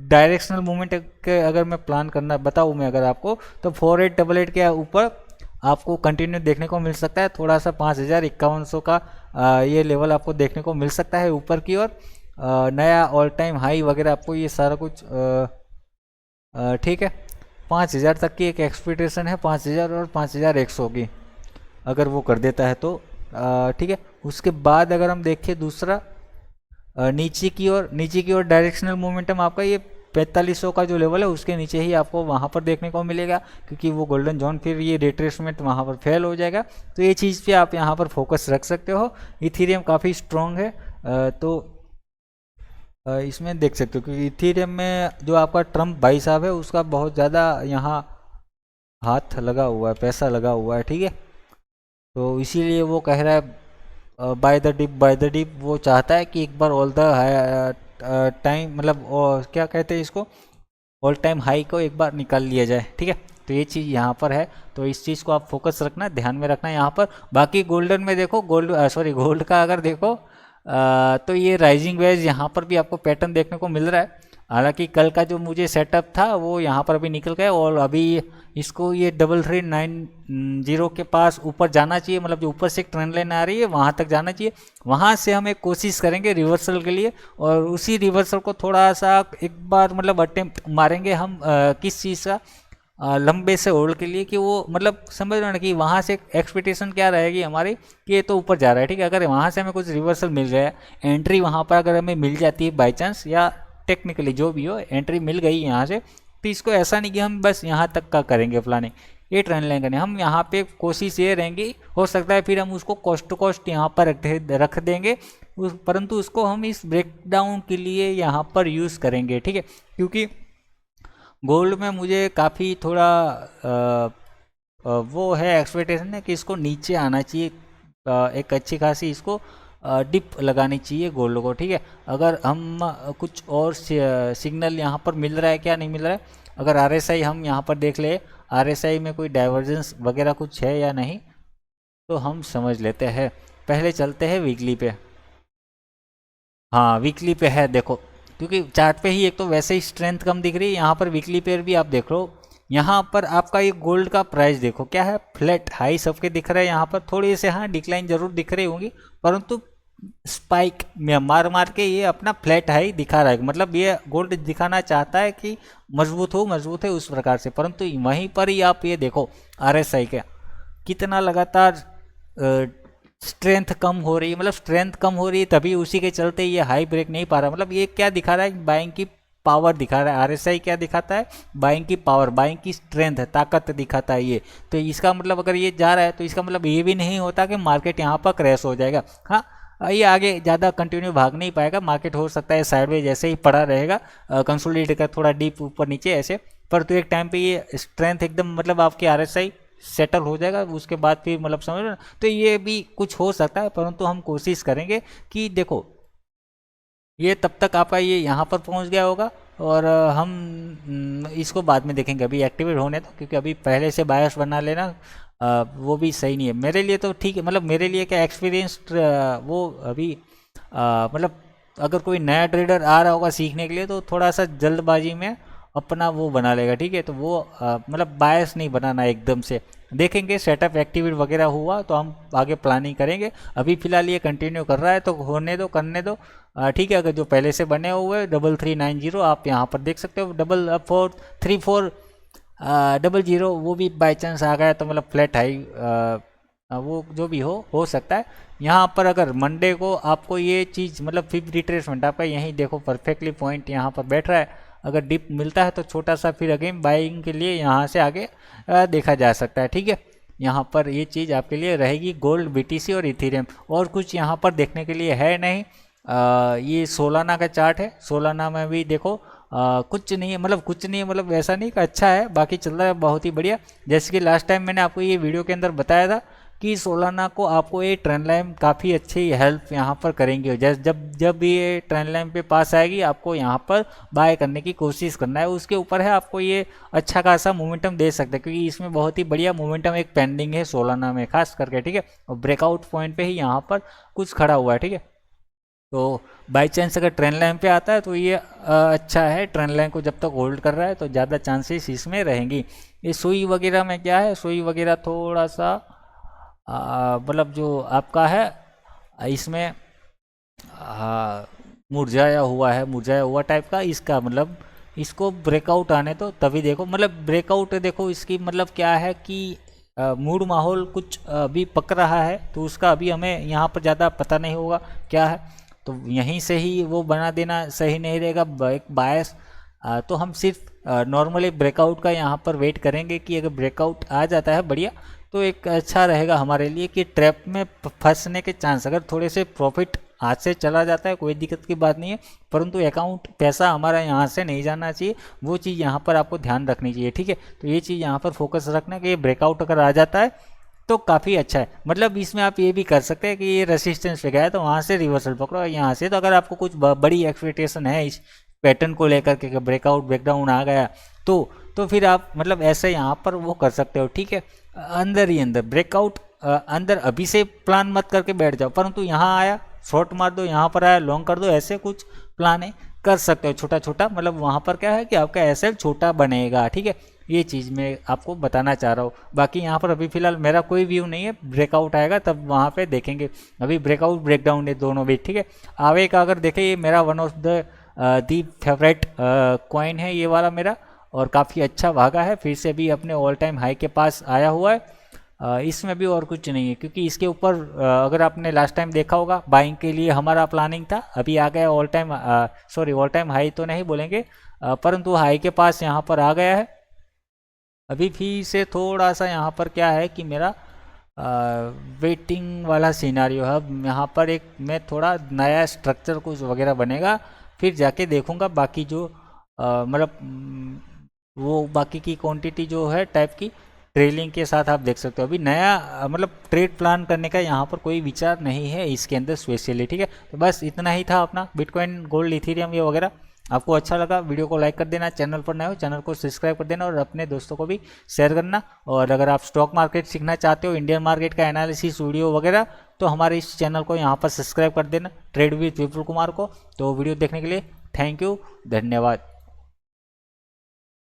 डायरेक्शनल मूवमेंट के अगर मैं प्लान करना बताऊँ मैं अगर आपको, तो 4888 के ऊपर आपको कंटिन्यू देखने को मिल सकता है। थोड़ा सा 51,500 का ये लेवल आपको देखने को मिल सकता है ऊपर की ओर, नया ऑल टाइम हाई वगैरह आपको ये सारा कुछ, ठीक है। 5000 तक की एक एक्सपेक्टेशन है, 5000 और 5100 की अगर वो कर देता है तो, ठीक है। उसके बाद अगर हम देखें दूसरा नीचे की ओर डायरेक्शनल मोमेंटम आपका ये 4500 का जो लेवल है उसके नीचे ही आपको वहाँ पर देखने को मिलेगा, क्योंकि वो गोल्डन जोन फिर ये रिट्रेसमेंट वहाँ पर फेल हो जाएगा। तो ये चीज़ पे आप यहाँ पर फोकस रख सकते हो। इथीरियम काफ़ी स्ट्रॉन्ग है, तो इसमें देख सकते हो, क्योंकि इथीरियम में जो आपका ट्रम्प भाई साहब है उसका बहुत ज़्यादा यहाँ हाथ लगा हुआ है, पैसा लगा हुआ है, ठीक है। तो इसीलिए वो कह रहा है बाय द डिप, वो चाहता है कि एक बार ऑल द टाइम मतलब क्या कहते हैं इसको, ऑल टाइम हाई को एक बार निकाल लिया जाए, ठीक है। तो ये चीज़ यहाँ पर है, तो इस चीज़ को आप फोकस रखना, ध्यान में रखना यहाँ पर। बाकी गोल्डन में देखो, गोल्ड का अगर देखो तो ये राइजिंग वेज यहाँ पर भी आपको पैटर्न देखने को मिल रहा है। हालांकि कल का जो मुझे सेटअप था वो यहाँ पर अभी निकल गया, और अभी इसको ये 3390 के पास ऊपर जाना चाहिए, मतलब जो ऊपर से एक ट्रेंड लाइन आ रही है वहाँ तक जाना चाहिए। वहाँ से हम एक कोशिश करेंगे रिवर्सल के लिए, और उसी रिवर्सल को थोड़ा सा एक बार मतलब अटेम्प्ट मारेंगे हम किस चीज़ का, लंबे से होल्ड के लिए कि वो मतलब समझ रहे हो ना कि वहाँ से एक्सपेक्टेशन क्या रहेगी हमारी कि ये तो ऊपर जा रहा है, ठीक है। अगर वहाँ से हमें कुछ रिवर्सल मिल रहा है, एंट्री वहाँ पर अगर हमें मिल जाती है बाई चांस या टेक्निकली जो भी हो एंट्री मिल गई यहाँ से, तो इसको ऐसा नहीं कि हम बस यहाँ तक का करेंगे प्लानिंग, ये ट्रेंड लाइन करें हम। यहाँ पे कोशिश ये रहेंगी, हो सकता है फिर हम उसको कॉस्ट टू कॉस्ट यहाँ पर रख देंगे परंतु उसको हम इस ब्रेकडाउन के लिए यहाँ पर यूज़ करेंगे, ठीक है। क्योंकि गोल्ड में मुझे काफ़ी थोड़ा वो है एक्सपेक्टेशन है कि इसको नीचे आना चाहिए, एक अच्छी खासी इसको डिप लगानी चाहिए गोल्ड को, ठीक है। अगर हम कुछ और सिग्नल यहाँ पर मिल रहा है, क्या नहीं मिल रहा है, अगर आरएसआई हम यहाँ पर देख ले, आरएसआई में कोई डाइवर्जेंस वगैरह कुछ है या नहीं, तो हम समझ लेते हैं। पहले चलते हैं वीकली पे। हाँ वीकली पे है देखो, क्योंकि चार्ट पे ही एक तो वैसे ही स्ट्रेंथ कम दिख रही है, यहाँ पर वीकली पे भी आप देख लो, यहाँ पर आपका ये गोल्ड का प्राइस देखो क्या है, फ्लैट हाई सबके दिख रहा है। यहाँ पर थोड़ी से हाँ डिक्लाइन जरूर दिख रही होंगी, परंतु स्पाइक में मार मार के ये अपना फ्लैट हाई दिखा रहा है, मतलब ये गोल्ड दिखाना चाहता है कि मजबूत है उस प्रकार से। परंतु वहीं पर ही आप ये देखो आरएसआई का कितना लगातार स्ट्रेंथ कम हो रही है, मतलब स्ट्रेंथ कम हो रही है तभी उसी के चलते ये हाई ब्रेक नहीं पा रहा। मतलब ये क्या दिखा रहा है, बाइंग की पावर दिखा रहा है। आरएसआई क्या दिखाता है, बाइंग की पावर, बाइंग की स्ट्रेंथ, ताकत दिखाता है ये। तो इसका मतलब अगर ये जा रहा है तो इसका मतलब ये भी नहीं होता कि मार्केट यहाँ पर क्रैश हो जाएगा। हाँ ये आगे ज़्यादा कंटिन्यू भाग नहीं पाएगा, मार्केट हो सकता है साइडवेज जैसे ही पड़ा रहेगा, कंसोलिडेट का थोड़ा डीप ऊपर नीचे ऐसे, पर तो एक टाइम पे ये स्ट्रेंथ एकदम मतलब आपकी आरएसआई सेटल हो जाएगा, उसके बाद फिर मतलब समझ लो। तो ये भी कुछ हो सकता है, परंतु हम कोशिश करेंगे कि देखो ये तब तक आपका ये यहाँ पर पहुँच गया होगा और हम इसको बाद में देखेंगे, अभी एक्टिवेट होने दो, क्योंकि अभी पहले से बायस बना लेना वो भी सही नहीं है मेरे लिए। तो ठीक है, मतलब मेरे लिए क्या एक्सपीरियंस्ड वो अभी मतलब अगर कोई नया ट्रेडर आ रहा होगा सीखने के लिए तो थोड़ा सा जल्दबाजी में अपना वो बना लेगा, ठीक है। तो वो मतलब बायस नहीं बनाना एकदम से, देखेंगे सेटअप एक्टिवेट वगैरह हुआ तो हम आगे प्लानिंग करेंगे। अभी फिलहाल ये कंटिन्यू कर रहा है तो होने दो, करने दो, ठीक है। अगर जो पहले से बने हुए 3390 आप यहाँ पर देख सकते हो, 443400 वो भी बाई चांस आ गया तो मतलब फ्लैट हाई वो जो भी हो सकता है। यहाँ पर अगर मंडे को आपको ये चीज़ मतलब फिर रिट्रेसमेंट आपका यहीं देखो परफेक्टली पॉइंट यहाँ पर बैठ रहा है, अगर डिप मिलता है तो छोटा सा फिर अगेन बाइंग के लिए यहाँ से आगे देखा जा सकता है, ठीक है। यहाँ पर ये चीज़ आपके लिए रहेगी गोल्ड, बीटीसी और इथेरियम, और कुछ यहाँ पर देखने के लिए है नहीं। ये सोलाना का चार्ट है, सोलाना में भी देखो कुछ नहीं है, मतलब कुछ नहीं है, मतलब वैसा नहीं कि अच्छा है, बाकी चल रहा है बहुत ही बढ़िया। जैसे कि लास्ट टाइम मैंने आपको ये वीडियो के अंदर बताया था कि सोलाना को आपको ये ट्रेंड लाइन काफ़ी अच्छी हेल्प यहाँ पर करेंगे। जैसे जब ये ट्रेंड लाइन पे पास आएगी आपको यहाँ पर बाय करने की कोशिश करना है, उसके ऊपर है, आपको ये अच्छा खासा मोमेंटम दे सकता है, क्योंकि इसमें बहुत ही बढ़िया मोमेंटम एक पेंडिंग है सोलाना में खास करके, ठीक है। और ब्रेकआउट पॉइंट पे ही यहाँ पर कुछ खड़ा हुआ है, ठीक है। तो बाई चांस अगर ट्रेंड लाइन पे आता है तो ये अच्छा है, ट्रेंड लाइन को जब तक होल्ड कर रहा है तो ज़्यादा चांसेस इसमें रहेंगी। ये सुई वगैरह में क्या है, सुई वगैरह थोड़ा सा मतलब जो आपका है इसमें मुरझाया हुआ टाइप का, इसका मतलब इसको ब्रेकआउट आने तो तभी देखो, मतलब ब्रेकआउट देखो इसकी मतलब क्या है कि मूड माहौल कुछ अभी पक रहा है, तो उसका अभी हमें यहाँ पर ज़्यादा पता नहीं होगा क्या है, तो यहीं से ही वो बना देना सही नहीं रहेगा एक बायस। तो हम सिर्फ नॉर्मली ब्रेकआउट का यहाँ पर वेट करेंगे कि अगर ब्रेकआउट आ जाता है बढ़िया तो एक अच्छा रहेगा हमारे लिए कि ट्रैप में फंसने के चांस, अगर थोड़े से प्रॉफिट हाथ से चला जाता है कोई दिक्कत की बात नहीं है, परंतु अकाउंट पैसा हमारा यहाँ से नहीं जाना चाहिए, वो चीज़ यहाँ पर आपको ध्यान रखनी चाहिए, ठीक है। तो ये चीज़ यहाँ पर फोकस रखना कि ये ब्रेकआउट अगर आ जाता है तो काफ़ी अच्छा है। मतलब इसमें आप ये भी कर सकते हैं कि ये रेसिस्टेंस पे गया है तो वहाँ से रिवर्सल पकड़ो यहाँ से। तो अगर आपको कुछ बड़ी एक्सपेक्टेशन है इस पैटर्न को लेकर के ब्रेकआउट ब्रेकडाउन आ गया तो फिर आप मतलब ऐसे यहाँ पर वो कर सकते हो, ठीक है। अंदर ही अंदर ब्रेकआउट अंदर अभी से प्लान मत करके बैठ जाओ, परंतु यहाँ आया शॉर्ट मार दो, यहाँ पर आया लॉन्ग कर दो, ऐसे कुछ प्लान है कर सकते हो छोटा छोटा, मतलब वहाँ पर क्या है कि आपका एसएल छोटा बनेगा, ठीक है। ये चीज़ मैं आपको बताना चाह रहा हूँ। बाकी यहाँ पर अभी फिलहाल मेरा कोई व्यू नहीं है, ब्रेकआउट आएगा तब वहाँ पे देखेंगे, अभी ब्रेकआउट ब्रेकडाउन है दोनों भी, ठीक है। आवे का अगर देखें ये मेरा one of the the favourite coin है ये वाला मेरा, और काफ़ी अच्छा भागा है, फिर से भी अपने ऑल टाइम हाई के पास आया हुआ है। इसमें भी और कुछ नहीं है, क्योंकि इसके ऊपर अगर आपने लास्ट टाइम देखा होगा बाइंग के लिए हमारा प्लानिंग था, अभी आ गया all time, sorry all time high तो नहीं बोलेंगे, परंतु हाई के पास यहाँ पर आ गया है। अभी भी से थोड़ा सा यहाँ पर क्या है कि मेरा वेटिंग वाला सिनारियो है। अब यहाँ पर एक मैं थोड़ा नया स्ट्रक्चर कुछ वगैरह बनेगा, फिर जाके देखूंगा बाकी जो मतलब वो बाकी की क्वांटिटी जो है टाइप की ट्रेलिंग के साथ आप देख सकते हो। अभी नया मतलब ट्रेड प्लान करने का यहाँ पर कोई विचार नहीं है इसके अंदर स्पेशली, ठीक है। तो बस इतना ही था अपना बिटकॉइन, गोल्ड, इथेरियम ये वगैरह। आपको अच्छा लगा वीडियो को लाइक कर देना, चैनल पर नए हो चैनल को सब्सक्राइब कर देना और अपने दोस्तों को भी शेयर करना। और अगर आप स्टॉक मार्केट सीखना चाहते हो, इंडियन मार्केट का एनालिसिस वीडियो वगैरह, तो हमारे इस चैनल को यहाँ पर सब्सक्राइब कर देना, ट्रेड विद विपुल कुमार को। तो वीडियो देखने के लिए थैंक यू, धन्यवाद।